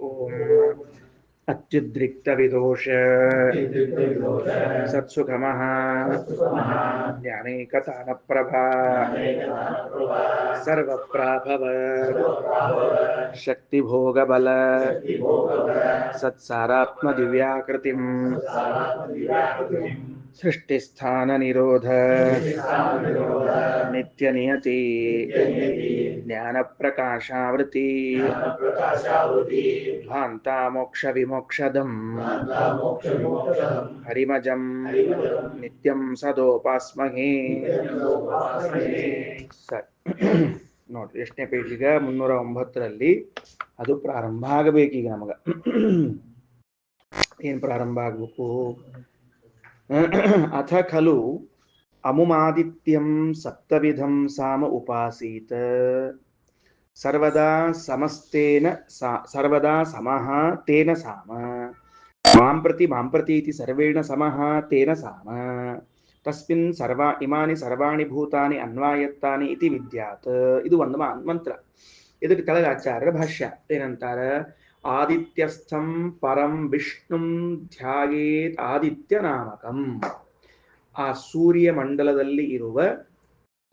ಓಂ ಅತ್ಯುದ್ರಿಕ್ತವಿದೋಷ ಸತ್ಸುಖಮಃ ಜ್ಞಾನೈಕತಾನಪ್ರಭಾ ಸರ್ವಪ್ರಾಭವ ಶಕ್ತಿಭೋಗಬಲ ಸತ್ಸಾರಾತ್ಮದಿವ್ಯಾಕೃತಿಂ ಸೃಷ್ಟಿಸ್ಥಾನನಿರೋಧ ನಿತ್ಯನಿಯತಿ ಜ್ಞಾನಪ್ರಕಾಶಾವೃತಿ ಧ್ವಾಂತಾ ಮೋಕ್ಷವಿಮೋಕ್ಷದಂ ಹರಿಮಜಂ ನಿತ್ಯಂ ಸದೋಪಾಸ್ಮಹೇ. ಸರಿ, ನೋಡ್ರಿ ಎಷ್ಟನೇ ಪೇಜಿಗ 309ರಲ್ಲಿ ಅದು ಪ್ರಾರಂಭ ಆಗಬೇಕೀಗ ನಮಗ. ಏನ್ ಪ್ರಾರಂಭ ಆಗ್ಬೇಕು? ಅಥ ಖಲು ಅಮುಮಾದಿತ್ಯಂ ಸಪ್ತವಿಧಂ ಸಾಮ ಉಪಾಸೀತ ಸರ್ವದಾ ಸಮಸ್ತೇನ ಸರ್ವದಾ ಸಮಃ ತೇನ ಸಾಮ ಮಾಂ ಪ್ರತಿ ಇತಿ ಸರ್ವೇಣ ಸಮಃ ತೇನ ಸಾಮ ತಸ್ಮಿನ್ ಇಮಾನಿ ಸರ್ವಾಣಿ ಭೂತಾನಿ ಅನ್ವಾಯತ್ತಾನಿ ಇತಿ ವಿದ್ಯಾತ್. ಇದು ಒಂದು ಮಂತ್ರ. ಇದಕ್ಕೆ ಕೆಳಗೆ ಆಚಾರ್ಯರ ಭಾಷ್ಯ ಏನಂತಾರ? ಆದಿತ್ಯಸ್ಥಂ ಪರಂ ವಿಷ್ಣುಂ ಧ್ಯಾಯೇತ್ ಆದಿತ್ಯ ನಾಮಕಂ. ಆ ಸೂರ್ಯ ಮಂಡಲದಲ್ಲಿ ಇರುವ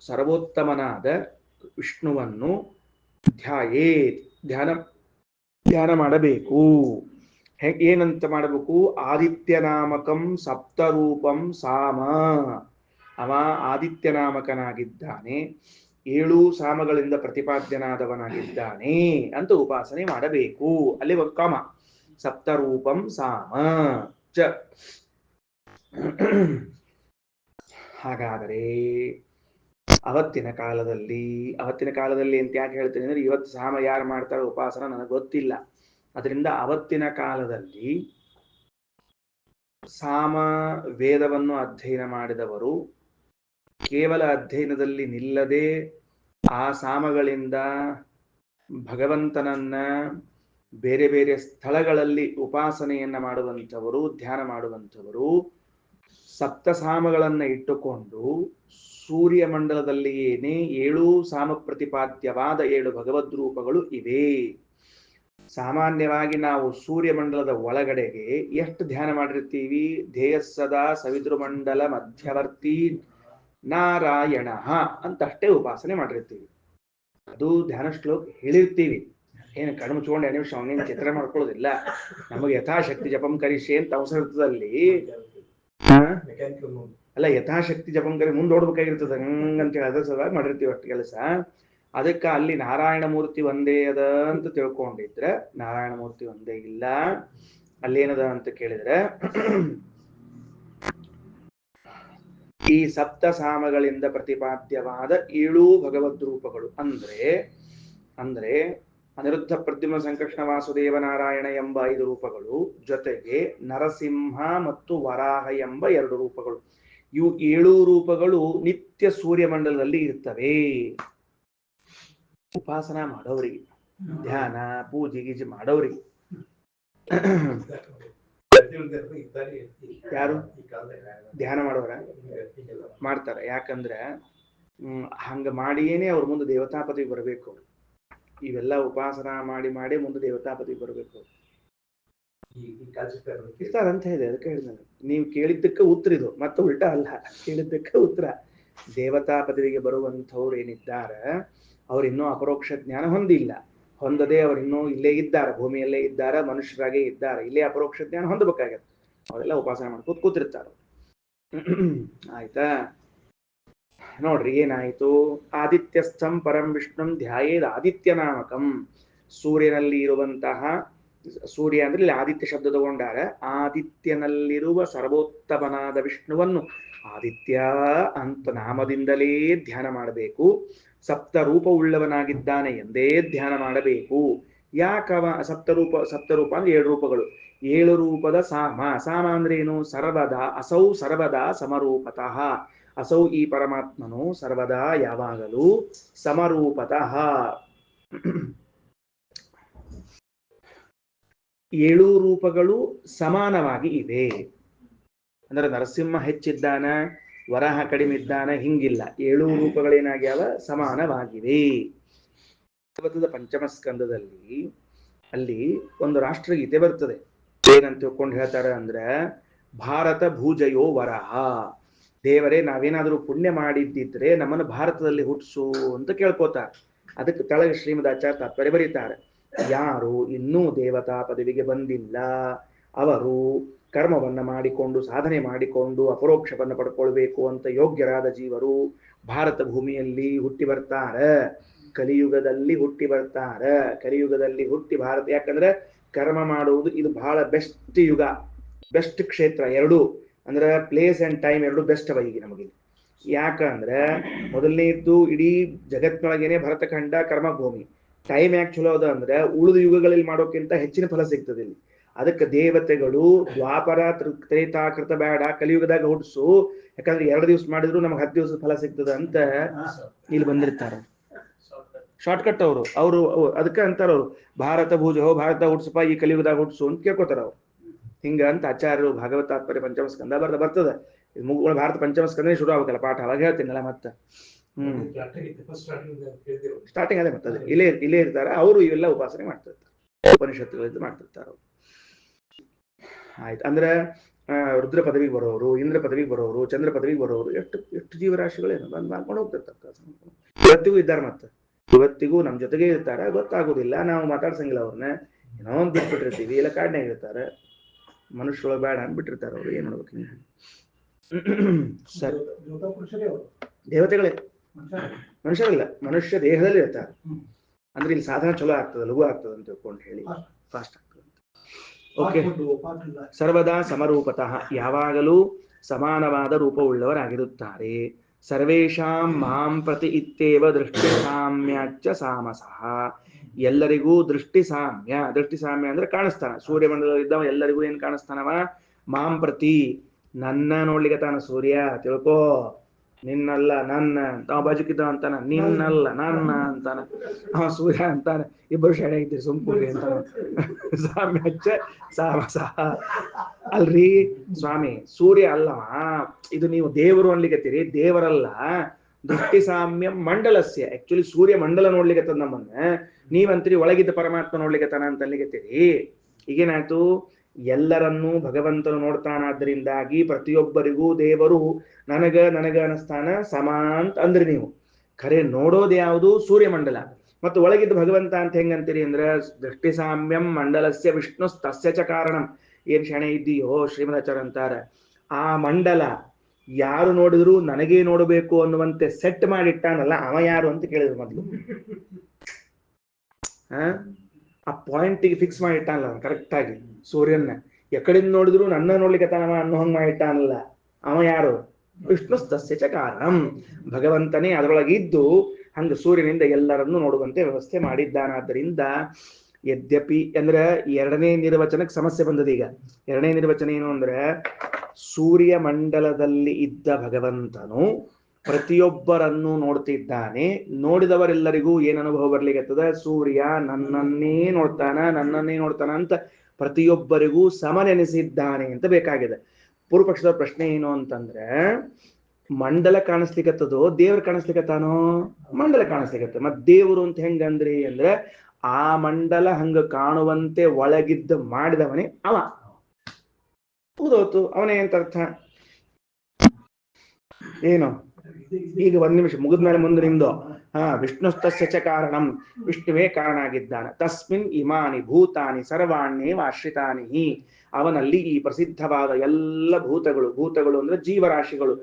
ಸರ್ವೋತ್ತಮನಾದ ವಿಷ್ಣುವನ್ನು ಧ್ಯಾಯೇತ್ ಧ್ಯಾನ ಮಾಡಬೇಕು. ಏನಂತ ಮಾಡಬೇಕು? ಆದಿತ್ಯ ನಾಮಕಂ ಸಪ್ತರೂಪಂ ಸಾಮ. ಅವ ಆದಿತ್ಯ ನಾಮಕನಾಗಿದ್ದಾನೆ, 7 ಸಾಮಗಳಿಂದ ಪ್ರತಿಪಾದ್ಯನಾದವನಾಗಿದ್ದಾನೆ ಅಂತ ಉಪಾಸನೆ ಮಾಡಬೇಕು. ಅಲ್ಲಿ ಕಾಮ ಸಪ್ತರೂಪಂ ಸಾಮ ಚ. ಹಾಗಾದರೆ ಅವತ್ತಿನ ಕಾಲದಲ್ಲಿ ಅಂತ ಯಾಕೆ ಹೇಳ್ತೀನಿ ಅಂದ್ರೆ, ಇವತ್ತು ಸಾಮ ಯಾರು ಮಾಡ್ತಾರೋ ಉಪಾಸನ ನನಗೆ ಗೊತ್ತಿಲ್ಲ. ಅದರಿಂದ ಅವತ್ತಿನ ಕಾಲದಲ್ಲಿ ಸಾಮ ವೇದವನ್ನು ಅಧ್ಯಯನ ಮಾಡಿದವರು ಕೇವಲ ಅಧ್ಯಯನದಲ್ಲಿ ನಿಲ್ಲದೆ ಆ ಸಾಮಗಳಿಂದ ಭಗವಂತನನ್ನ ಬೇರೆ ಬೇರೆ ಸ್ಥಳಗಳಲ್ಲಿ ಉಪಾಸನೆಯನ್ನ ಮಾಡುವಂಥವರು, ಧ್ಯಾನ ಮಾಡುವಂಥವರು ಸಪ್ತಸಾಮಗಳನ್ನ ಇಟ್ಟುಕೊಂಡು ಸೂರ್ಯ ಮಂಡಲದಲ್ಲಿ ಏನೇ 7 ಸಾಮ ಪ್ರತಿಪಾದ್ಯವಾದ 7 ಭಗವದ್ ರೂಪಗಳು ಇವೆ. ಸಾಮಾನ್ಯವಾಗಿ ನಾವು ಸೂರ್ಯ ಮಂಡಲದ ಒಳಗಡೆಗೆ ಎಷ್ಟು ಧ್ಯಾನ ಮಾಡಿರ್ತೀವಿ? ಧ್ಯೇಯಸ್ಸದಾ ಸವಿತೃಮಂಡಲ ಮಧ್ಯವರ್ತಿ ನಾರಾಯಣ ಅಂತಷ್ಟೇ ಉಪಾಸನೆ ಮಾಡಿರ್ತೀವಿ. ಅದು ಧ್ಯಾನ ಶ್ಲೋಕ ಹೇಳಿರ್ತೀವಿ. ಏನು ಕಣ್ಣು ಮುಚ್ಕೊಂಡು 2 ನಿಮಿಷ ಅವನೇನು ಚಿತ್ರ ಮಾಡ್ಕೊಳ್ಳೋದಿಲ್ಲ. ನಮಗೆ ಯಥಾಶಕ್ತಿ ಜಪಂ ಕರಿಷೆ ಅಂತ ಅವಸರದಲ್ಲಿ ಅಲ್ಲ, ಯಥಾಶಕ್ತಿ ಜಪಂ ಕರಿ ಮುಂದೆ ಓಡ್ಬೇಕಾಗಿರ್ತದೆ ಹಂಗಂತೇಳಿ ಅದ್ರ ಸಲುವಾಗಿ ಮಾಡಿರ್ತೀವಿ ಅಷ್ಟು ಕೆಲಸ. ಅದಕ್ಕೆ ಅಲ್ಲಿ ನಾರಾಯಣ ಮೂರ್ತಿ ಒಂದೇ ಅದ ಅಂತ ತಿಳ್ಕೊಂಡಿದ್ರೆ ನಾರಾಯಣ ಮೂರ್ತಿ ಒಂದೇ ಇಲ್ಲ. ಅಲ್ಲೇನದ ಅಂತ ಕೇಳಿದ್ರೆ, ಈ ಸಪ್ತ ಸಾಮಗಳಿಂದ ಪ್ರತಿಪಾದ್ಯವಾದ 7 ಭಗವದ್ ರೂಪಗಳು ಅಂದ್ರೆ ಅನಿರುದ್ಧ ಪ್ರದ್ಯುಮ್ನ ಸಂಕರ್ಷಣ ವಾಸುದೇವ ನಾರಾಯಣ ಎಂಬ 5 ರೂಪಗಳು, ಜೊತೆಗೆ ನರಸಿಂಹ ಮತ್ತು ವರಾಹ ಎಂಬ 2 ರೂಪಗಳು. ಇವು 7 ರೂಪಗಳು ನಿತ್ಯ ಸೂರ್ಯಮಂಡಲದಲ್ಲಿ ಇರ್ತವೆ. ಉಪಾಸನಾ ಮಾಡೋರಿಗೆ, ಧ್ಯಾನ ಪೂಜೆ ಗೀಜೆ ಮಾಡೋರಿಗೆ ಯಾರು ಧ್ಯಾನ ಮಾಡೋರ ಮಾಡ್ತಾರೆ. ಯಾಕಂದ್ರೆ ಹಂಗ ಮಾಡಿಯೇನೆ ಅವ್ರ ಮುಂದೆ ದೇವತಾಪತಿ ಬರಬೇಕು. ಇವೆಲ್ಲ ಉಪಾಸನಾ ಮಾಡಿ ಮಾಡಿ ಮುಂದೆ ದೇವತಾಪತಿ ಬರಬೇಕು ಇರ್ತಾರಂತ ಹೇಳಿದೆ. ಅದಕ್ಕೆ ಹೇಳಿದ ನೀವು ಕೇಳಿದ್ದಕ್ಕೆ ಉತ್ತರ ಇದು, ಮತ್ತೆ ಉಲ್ಟಾ ಅಲ್ಲ, ಕೇಳಿದ್ದಕ್ಕೆ ಉತ್ತರ. ದೇವತಾಪತಿಗೆ ಬರುವಂಥವ್ರು ಏನಿದ್ದಾರ ಅವ್ರು ಇನ್ನೂ ಅಪರೋಕ್ಷ ಜ್ಞಾನ ಹೊಂದದೆ ಅವ್ರು ಇನ್ನೂ ಇಲ್ಲೇ ಇದ್ದಾರೆ, ಭೂಮಿಯಲ್ಲೇ ಇದ್ದಾರೆ, ಮನುಷ್ಯರಾಗೇ ಇದ್ದಾರೆ. ಇಲ್ಲೇ ಅಪರೋಕ್ಷ ಜ್ಞಾನ ಹೊಂದಬೇಕಾಗತ್ತೆ. ಅವರೆಲ್ಲ ಉಪಾಸನೆ ಮಾಡ್ಕೋತ ಕೂತಿರ್ತಾರೆ. ಆಯ್ತಾ? ನೋಡ್ರಿ ಏನಾಯ್ತು? ಆದಿತ್ಯಸ್ಥಂ ಪರಂ ವಿಷ್ಣುಂ ಧ್ಯಾಯೇದ್ ಆದಿತ್ಯ ನಾಮಕಂ. ಸೂರ್ಯನಲ್ಲಿ ಇರುವಂತಹ, ಸೂರ್ಯ ಅಂದ್ರೆ ಇಲ್ಲಿ ಆದಿತ್ಯ ಶಬ್ದ ತಗೊಂಡಾರ, ಆದಿತ್ಯನಲ್ಲಿರುವ ಸರ್ವೋತ್ತಮನಾದ ವಿಷ್ಣುವನ್ನು ಆದಿತ್ಯ ಅಂತ ನಾಮದಿಂದಲೇ ಧ್ಯಾನ ಮಾಡಬೇಕು. ಸಪ್ತ ರೂಪ ಉಳ್ಳವನಾಗಿದ್ದಾನೆ ಎಂದೇ ಧ್ಯಾನ ಮಾಡಬೇಕು. ಯಾಕವ ಸಪ್ತರೂಪ ಅಂದ್ರೆ 7 ರೂಪಗಳು. 7 ರೂಪದ ಸಾಮ ಅಂದ್ರೆ ಏನು? ಸರ್ವದಾ ಅಸೌ ಸರ್ವದಾ ಸಮರೂಪತಃ. ಅಸೌ ಈ ಪರಮಾತ್ಮನು ಸರ್ವದಾ ಯಾವಾಗಲೂ ಸಮರೂಪತಃ. 7 ರೂಪಗಳು ಸಮಾನವಾಗಿ ಇವೆ. ಅಂದ್ರೆ ನರಸಿಂಹ ಹೆಚ್ಚಿದ್ದಾನ, ವರಾಹ ಕಡಿಮೆ ಇದ್ದಾನ, ಹಿಂಗಿಲ್ಲ. 7 ರೂಪಗಳೇನಾಗ್ಯಾವ? ಸಮಾನವಾಗಿವೆ. ಭಾಗವತದ 5ಮ ಸ್ಕಂದದಲ್ಲಿ ಅಲ್ಲಿ ಒಂದು ರಾಷ್ಟ್ರಗೀತೆ ಬರ್ತದೆ. ಏನಂತ ತಿಳ್ಕೊಂಡು ಹೇಳ್ತಾರೆ ಅಂದ್ರೆ, ಭಾರತ ಭೂಜಯೋ ವರಹ, ದೇವರೇ ನಾವೇನಾದ್ರೂ ಪುಣ್ಯ ಮಾಡಿದ್ದಿದ್ರೆ ನಮ್ಮನ್ನು ಭಾರತದಲ್ಲಿ ಹುಟ್ಟಿಸು ಅಂತ ಕೇಳ್ಕೋತಾರೆ. ಅದಕ್ಕೆ ಕೆಳಗೆ ಶ್ರೀಮದಾಚಾರ್ಯ ತಾತ್ಪರ್ಯ ಬರೀತಾರೆ, ಯಾರು ಇನ್ನೂ ದೇವತಾ ಪದವಿಗೆ ಬಂದಿಲ್ಲ ಅವರು ಕರ್ಮವನ್ನ ಮಾಡಿಕೊಂಡು ಸಾಧನೆ ಮಾಡಿಕೊಂಡು ಅಪರೋಕ್ಷವನ್ನು ಪಡ್ಕೊಳ್ಬೇಕು ಅಂತ ಯೋಗ್ಯರಾದ ಜೀವರು ಭಾರತ ಭೂಮಿಯಲ್ಲಿ ಹುಟ್ಟಿ ಬರ್ತಾರೆ. ಕಲಿಯುಗದಲ್ಲಿ ಹುಟ್ಟಿ ಬರ್ತಾರೆ. ಕಲಿಯುಗದಲ್ಲಿ ಹುಟ್ಟಿ ಭಾರತ, ಯಾಕಂದ್ರೆ ಕರ್ಮ ಮಾಡುವುದು ಇದು ಬಹಳ ಬೆಸ್ಟ್ ಯುಗ, ಬೆಸ್ಟ್ ಕ್ಷೇತ್ರ. ಎರಡು ಅಂದ್ರೆ ಪ್ಲೇಸ್ ಅಂಡ್ ಟೈಮ್ ಎರಡು ಬೆಸ್ಟ್ ಅವ ಈಗ ನಮಗೆ. ಯಾಕಂದ್ರೆ ಮೊದಲನೇದ್ದು ಇಡೀ ಜಗತ್ತಿನೊಳಗೇನೆ ಭರತಖಂಡ ಕರ್ಮಭೂಮಿ. ಟೈಮ್ ಯಾಕೆ ಚಲೋ ಅದ ಅಂದ್ರೆ ಉಳಿದ ಯುಗಗಳಲ್ಲಿ ಮಾಡೋಕ್ಕಿಂತ ಹೆಚ್ಚಿನ ಫಲ ಸಿಗ್ತದೆ ಇಲ್ಲಿ. ಅದಕ್ಕೆ ದೇವತೆಗಳು ದ್ವಾಪರ ತ್ರೇತಾಕೃತ ಬೇಡ, ಕಲಿಯುಗದಾಗ ಹುಟ್ಟಿಸು, ಯಾಕಂದ್ರೆ 2 ದಿವಸ ಮಾಡಿದ್ರು ನಮ್ಗೆ 10 ದಿವಸ ಫಲ ಸಿಗ್ತದ ಅಂತ ಇಲ್ಲಿ ಬಂದಿರ್ತಾರೆ. ಶಾರ್ಟ್ಕಟ್ ಅವರು ಅದಕ್ಕೆ ಅಂತಾರ ಅವರು, ಭಾರತ ಭೂಜೋ, ಭಾರತ ಹುಟ್ಟಿಸಪ್ಪ ಈ ಕಲಿಯುಗದಾಗ ಹುಟ್ಟಿಸು ಅಂತ ಕೇಳ್ಕೊತಾರ ಅವ್ರು. ಹಿಂಗ ಅಂತ ಆಚಾರ್ಯರು ಭಾಗವತ ತಾತ್ಪರ್ಯ ಪಂಚಮಸ್ಕಂದ ಬರ್ತದೆ. ಮುಗುಳ ಭಾರತ ಪಂಚಮಸ್ಕಂದ ಶುರು ಆಗ್ಬೇಕಲ್ಲ ಪಾಠ, ಅವಾಗ ಹೇಳ್ತೀನಲ್ಲ ಮತ್ತೆ. ಸ್ಟಾರ್ಟಿಂಗ್ ಅದೇ ಮತ್ತದ ಇಲ್ಲೇ ಇರ್ತಾರೆ ಅವರು, ಇವೆಲ್ಲ ಉಪಾಸನೆ ಮಾಡ್ತಿರ್ತಾರೆ, ಉಪನಿಷತ್ತುಗಳಿಂದ ಮಾಡ್ತಿರ್ತಾರೆ ಅವರು. ಆಯ್ತು. ಅಂದ್ರೆ ರುದ್ರ ಪದವಿಗೆ ಬರೋರು, ಇಂದ್ರ ಪದವಿಗೆ ಬರೋರು, ಚಂದ್ರ ಪದವಿಗೆ ಬರೋರು, ಎಷ್ಟು ಜೀವರಾಶಿಗಳೇನು ಬಂದ್ ಮಾಡ್ಕೊಂಡು ಹೋಗ್ತಿರ್ತಾರೆ. ಇವತ್ತಿಗೂ ಇದ್ದಾರೆ, ಮತ್ತೆ ಇವತ್ತಿಗೂ ನಮ್ ಜೊತೆಗೆ ಇರ್ತಾರೆ. ಗೊತ್ತಾಗೋದಿಲ್ಲ, ನಾವು ಮಾತಾಡ್ಸಂಗಿಲ್ಲ ಅವ್ರನ್ನ, ಏನೋ ಒಂದು ಬಿಟ್ಬಿಟ್ಟಿರ್ತೀವಿ, ಇಲ್ಲ ಕಾಡ್ನಾಗ ಇರ್ತಾರೆ, ಮನುಷ್ಯರೊಳಗೆ ಬೇಡ ಅಂದ್ಬಿಟ್ಟಿರ್ತಾರೆ ಅವ್ರು. ಏನ್ ಮಾಡ್ಬೇಕು? ಸರಿ, ದೇವತೆಗಳೇ, ಮನುಷ್ಯರಲ್ಲ, ಮನುಷ್ಯ ದೇಹದಲ್ಲಿ ಇರ್ತಾರೆ. ಅಂದ್ರೆ ಇಲ್ಲಿ ಸಾಧನ ಚಲೋ ಆಗ್ತದೆ, ಲಘು ಆಗ್ತದೆ ಅಂತ ತಿಳ್ಕೊಂಡು ಹೇಳಿ ಫಾಸ್ಟ್ ಆಗ್ತದೆ. ಓಕೆ. ಸರ್ವದಾ ಸಮರೂಪತಃ, ಯಾವಾಗಲೂ ಸಮಾನವಾದ ರೂಪವುಳ್ಳವರಾಗಿರುತ್ತಾರೆ. ಸರ್ವೇಷಾಂ ಮಾಂ ಪ್ರತಿ ಇತ್ತೇವ ದೃಷ್ಟಿ ಸಾಮ್ಯಾಚ್ಚ ಸಾಮಸಃ, ಎಲ್ಲರಿಗೂ ದೃಷ್ಟಿ ಸಾಮ್ಯ. ದೃಷ್ಟಿ ಸಾಮ್ಯ ಅಂದ್ರೆ ಕಾಣಿಸ್ತಾನ, ಸೂರ್ಯಮಂಡಲದಲ್ಲಿದ್ದವ ಎಲ್ಲರಿಗೂ ಏನ್ ಕಾಣಿಸ್ತಾನವ? ಮಾಂ ಪ್ರತಿ, ನನ್ನ ನೋಡ್ಲಿಕ್ಕೆ ತಾನ ಸೂರ್ಯ ತಿಳ್ಕೋ, ನಿನ್ನಲ್ಲ ನನ್ನ. ಅವ ಬಾಜುಕಿದ್ದ ಅಂತಾನ ನಿನ್ನಲ್ಲ ನನ್ನ ಅಂತಾನ, ಅವ ಸೂರ್ಯ ಅಂತಾನ. ಇಬ್ಬರು ಶಾಣೆ ಇದ್ದೀರಿ ಸುಮ್ಕೂರಿ ಅಂತಾನ. ಸಾಮ್ಯಾಚ್ಚ ಸಾಮಸಃ. ಅಲ್ರಿ ಸ್ವಾಮಿ, ಸೂರ್ಯ ಅಲ್ಲವ ಇದು, ನೀವು ದೇವರು ಅನ್ಲಿಕತ್ತೀರಿ, ದೇವರಲ್ಲ. ದೃಷ್ಟಿ ಸಾಮ್ಯ ಮಂಡಲಸ್ಯ, ಆಕ್ಚುಲಿ ಸೂರ್ಯ ಮಂಡಲ ನೋಡ್ಲಿಕ್ಕತ್ತದ ನಮ್ಮನ್ನ, ನೀವಂತೀರಿ ಒಳಗಿದ್ದ ಪರಮಾತ್ಮ ನೋಡ್ಲಿಕ್ಕತ್ತಾನ ಅಂತ ಅನ್ಲಿಕತ್ತೀರಿ. ಈಗೇನಾಯ್ತು? ಎಲ್ಲರನ್ನೂ ಭಗವಂತನು ನೋಡ್ತಾನಾದ್ರಿಂದಾಗಿ ಪ್ರತಿಯೊಬ್ಬರಿಗೂ ದೇವರು ನನಗ ಅನಸ್ತಾನ ಸಮ ಅಂತ ಅಂದ್ರಿ ನೀವು. ಖರೆ ನೋಡೋದು ಯಾವುದು? ಸೂರ್ಯಮಂಡಲ. ಮತ್ತು ಒಳಗಿದ್ದ ಭಗವಂತ ಅಂತ ಹೆಂಗಂತೀರಿ ಅಂದ್ರೆ, ದೃಷ್ಟಿ ಸಾಮ್ಯಂ ಮಂಡಲಸ್ಯ ವಿಷ್ಣು ತಸ್ಯ ಚ ಕಾರಣಂ. ಏನ್ ಶಣೆ ಇದ್ದೀಯೋ ಶ್ರೀಮದಾಚಾರ್ಯ ಅಂತಾರೆ, ಆ ಮಂಡಲ ಯಾರು ನೋಡಿದ್ರು ನನಗೇ ನೋಡಬೇಕು ಅನ್ನುವಂತೆ ಸೆಟ್ ಮಾಡಿಟ್ಟಾನಲ್ಲ, ಅವ ಯಾರು ಅಂತ ಕೇಳಿದ್ರು ಮೊದಲು. ಆ ಪಾಯಿಂಟಿಗೆ ಫಿಕ್ಸ್ ಮಾಡಿಟ್ಟಾನಲ್ಲ ಕರೆಕ್ಟ್ ಆಗಿ, ಸೂರ್ಯನ ಎಕಡಿಂದ ನೋಡಿದ್ರು ನನ್ನ ನೋಡ್ಲಿಕ್ಕೆ ತಾನವ ಅನ್ನೋ ಹಂಗ್ ಮಾಡಿಟ್ಟಾನಲ್ಲ, ಅವ ಯಾರು? ವಿಷ್ಣು ತಸ್ಯ ಚ ಕಾರಣಂ. ಭಗವಂತನೇ ಅದರೊಳಗಿದ್ದು ಹಂಗ ಸೂರ್ಯನಿಂದ ಎಲ್ಲರನ್ನೂ ನೋಡುವಂತೆ ವ್ಯವಸ್ಥೆ ಮಾಡಿದ್ದಾನಾದ್ದರಿಂದ, ಯದ್ಯಪಿ ಅಂದ್ರೆ ಎರಡನೇ ನಿರ್ವಚನಕ್ಕೆ ಸಮಸ್ಯೆ ಬಂದದ ಈಗ. ಎರಡನೇ ನಿರ್ವಚನ ಏನು ಅಂದ್ರೆ, ಸೂರ್ಯ ಮಂಡಲದಲ್ಲಿ ಇದ್ದ ಭಗವಂತನು ಪ್ರತಿಯೊಬ್ಬರನ್ನು ನೋಡ್ತಿದ್ದಾನೆ. ನೋಡಿದವರೆಲ್ಲರಿಗೂ ಏನ್ ಅನುಭವ ಬರ್ಲಿಕ್ಕತ್ತದ? ಸೂರ್ಯ ನನ್ನನ್ನೇ ನೋಡ್ತಾನ ಅಂತ ಪ್ರತಿಯೊಬ್ಬರಿಗೂ ಸಮನೆನಿಸಿದ್ದಾನೆ ಅಂತ ಬೇಕಾಗಿದೆ. ಪೂರ್ವಪಕ್ಷದ ಪ್ರಶ್ನೆ ಏನು ಅಂತಂದ್ರೆ, ಮಂಡಲ ಕಾಣಿಸ್ಲಿಕ್ಕತ್ತದೋ ದೇವ್ರು ಕಾಣಿಸ್ಲಿಕ್ಕತ್ತಾನೋ? ಮಂಡಲ ಕಾಣಿಸ್ಲಿಕ್ಕತ್ತ. ಮತ್ ದೇವರು ಅಂತ ಹೆಂಗಂದ್ರಿ ಅಂದ್ರೆ, ಆ ಮಂಡಲ ಹಂಗ ಕಾಣುವಂತೆ ಒಳಗಿದ್ದ ಮಾಡಿದವನೇ ಅವ. ಹೌದೌತು, ಅವನೇ ಅಂತ ಅರ್ಥ ಏನು? ಈಗ 1 ನಿಮಿಷ ಮುಗಿದ್ಮೇಲೆ ಮುಂದೆ ನಿಮ್ದು ವಿಷ್ಣುಸ್ತಸ್ಯ ಚ ಕಾರಣಂ, ವಿಷ್ಣುವೇ ಕಾರಣ ಆಗಿದ್ದಾನೆ. ತಸ್ಮಿನ್ ಇಮಾನಿ ಭೂತಾನಿ ಸರ್ವಾಣ್ಯೇವ ಆಶ್ರಿತಾನಿ, ಅವನಲ್ಲಿ ಈ ಪ್ರಸಿದ್ಧವಾದ ಎಲ್ಲ ಭೂತಗಳು ಅಂದ್ರೆ ಜೀವರಾಶಿಗಳು,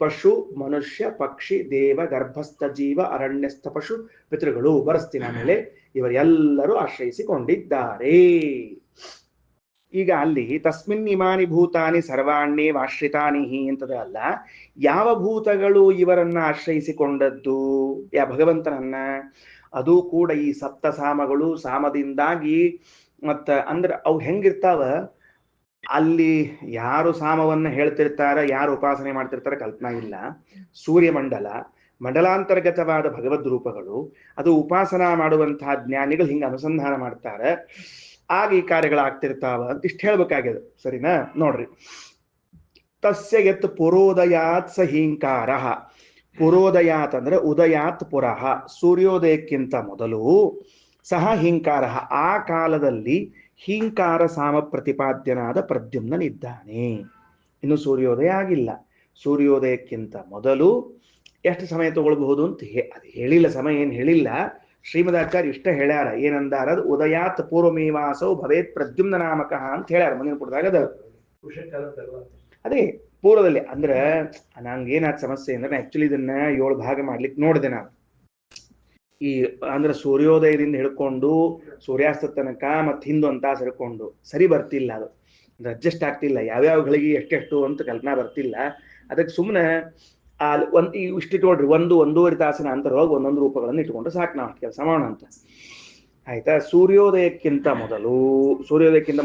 ಪಶು ಮನುಷ್ಯ ಪಕ್ಷಿ ದೇವ ಗರ್ಭಸ್ಥ ಜೀವ ಅರಣ್ಯಸ್ಥ ಪಶು ಪಿತೃಗಳು ಬರಸ್ತಿನ ಮೇಲೆ ಇವರೆಲ್ಲರೂ ಆಶ್ರಯಿಸಿಕೊಂಡಿದ್ದಾರೆ. ಈಗ ಅಲ್ಲಿ ತಸ್ಮಿನ್ ಇಮಾನಿ ಭೂತಾನಿ ಸರ್ವಾಣ್ಯೇವ ಆಶ್ರಿತಾನಿ ಅಂತದ ಅಲ್ಲ, ಯಾವ ಭೂತಗಳು ಇವರನ್ನ ಆಶ್ರಯಿಸಿಕೊಂಡದ್ದು? ಭಗವಂತನನ್ನ. ಅದು ಕೂಡ ಈ ಸಪ್ತಸಾಮಗಳು, ಸಾಮದಿಂದಾಗಿ ಮತ್ತ ಅಂದ್ರೆ ಅವು ಹೆಂಗಿರ್ತಾವ, ಅಲ್ಲಿ ಯಾರು ಸಾಮವನ್ನ ಹೇಳ್ತಿರ್ತಾರ, ಯಾರು ಉಪಾಸನೆ ಮಾಡ್ತಿರ್ತಾರ ಕಲ್ಪನಾ ಇಲ್ಲ. ಸೂರ್ಯಮಂಡಲ ಮಂಡಲಾಂತರ್ಗತವಾದ ಭಗವದ್ ರೂಪಗಳು, ಅದು ಉಪಾಸನಾ ಮಾಡುವಂತಹ ಜ್ಞಾನಿಗಳು ಹಿಂಗ ಅನುಸಂಧಾನ ಮಾಡ್ತಾರೆ, ಆಗ ಈ ಕಾರ್ಯಗಳಾಗ್ತಿರ್ತಾವ ಅಂತ ಇಷ್ಟು ಹೇಳ್ಬೇಕಾಗ್ಯದ. ಸರಿನಾ? ನೋಡ್ರಿ, ತಸ್ಯ ಯತ್ ಪುರೋದಯಾತ್ ಸ ಹೀಂಕಾರ. ಪುರೋದಯಾತ್ ಅಂದ್ರೆ ಉದಯಾತ್ ಪುರಃ, ಸೂರ್ಯೋದಯಕ್ಕಿಂತ ಮೊದಲು ಸಹ ಹೀಂಕಾರ, ಆ ಕಾಲದಲ್ಲಿ ಹೀಂಕಾರ ಸಾಮ ಪ್ರತಿಪಾದ್ಯನಾದ ಪ್ರದ್ಯುಮ್ನನಿದ್ದಾನೆ. ಇನ್ನು ಸೂರ್ಯೋದಯ ಆಗಿಲ್ಲ. ಸೂರ್ಯೋದಯಕ್ಕಿಂತ ಮೊದಲು ಎಷ್ಟು ಸಮಯ ತಗೊಳ್ಬಹುದು ಅಂತ ಅದು ಹೇಳಿಲ್ಲ, ಸಮಯ ಏನು ಹೇಳಿಲ್ಲ. ಶ್ರೀಮದಾಚಾರ್ಯ ಇಷ್ಟ ಹೇಳ್ಯಾರ, ಏನಂದಾರ, ಉದಯಾತ್ ಪೂರ್ವಮೇವಾಸೌ ಭವೇತ್ ಪ್ರದ್ಯುಮ್ನ ನಾಮಕ ಅಂತ ಹೇಳ್ಯಾರ ಮುಂದಿನ ಪುಟದಾಗ. ಅದೇ ಪೂರ್ವದಲ್ಲಿ ಅಂದ್ರೆ ನಂಗೆ ಏನಾದ ಸಮಸ್ಯೆ ಅಂದ್ರೆ ಆಕ್ಚುಲಿ ಇದನ್ನ 7 ಭಾಗ ಮಾಡ್ಲಿಕ್ಕೆ ನೋಡಿದೆ ನಾನು. ಈ ಅಂದ್ರೆ ಸೂರ್ಯೋದಯದಿಂದ ಹಿಡ್ಕೊಂಡು ಸೂರ್ಯಾಸ್ತ ತನಕ ಮತ್ತೆ ಹಿಂದೊಂದು ತಾಸು ಹಿಡ್ಕೊಂಡು ಸರಿ ಬರ್ತಿಲ್ಲ, ಅದು ಅಡ್ಜಸ್ಟ್ ಆಗ್ತಿಲ್ಲ, ಯಾವ್ಯಾವ ಗಳಿಗೆ ಎಷ್ಟೆಷ್ಟು ಅಂತ ಕಲ್ಪನಾ ಬರ್ತಿಲ್ಲ. ಅದಕ್ಕೆ ಸುಮ್ಮನೆ ಇಷ್ಟು ಇಟ್ಕೊಳ್ರಿ, 1-1.5 ತಾಸಿನ ಅಂತರವಾಗಿ ಒಂದೊಂದು ರೂಪಗಳನ್ನು ಇಟ್ಕೊಂಡು ಸಾಕು, ನಾವು ಕೆಲಸ ಮಾಡೋಣ ಅಂತ. ಆಯ್ತಾ? ಸೂರ್ಯೋದಯಕ್ಕಿಂತ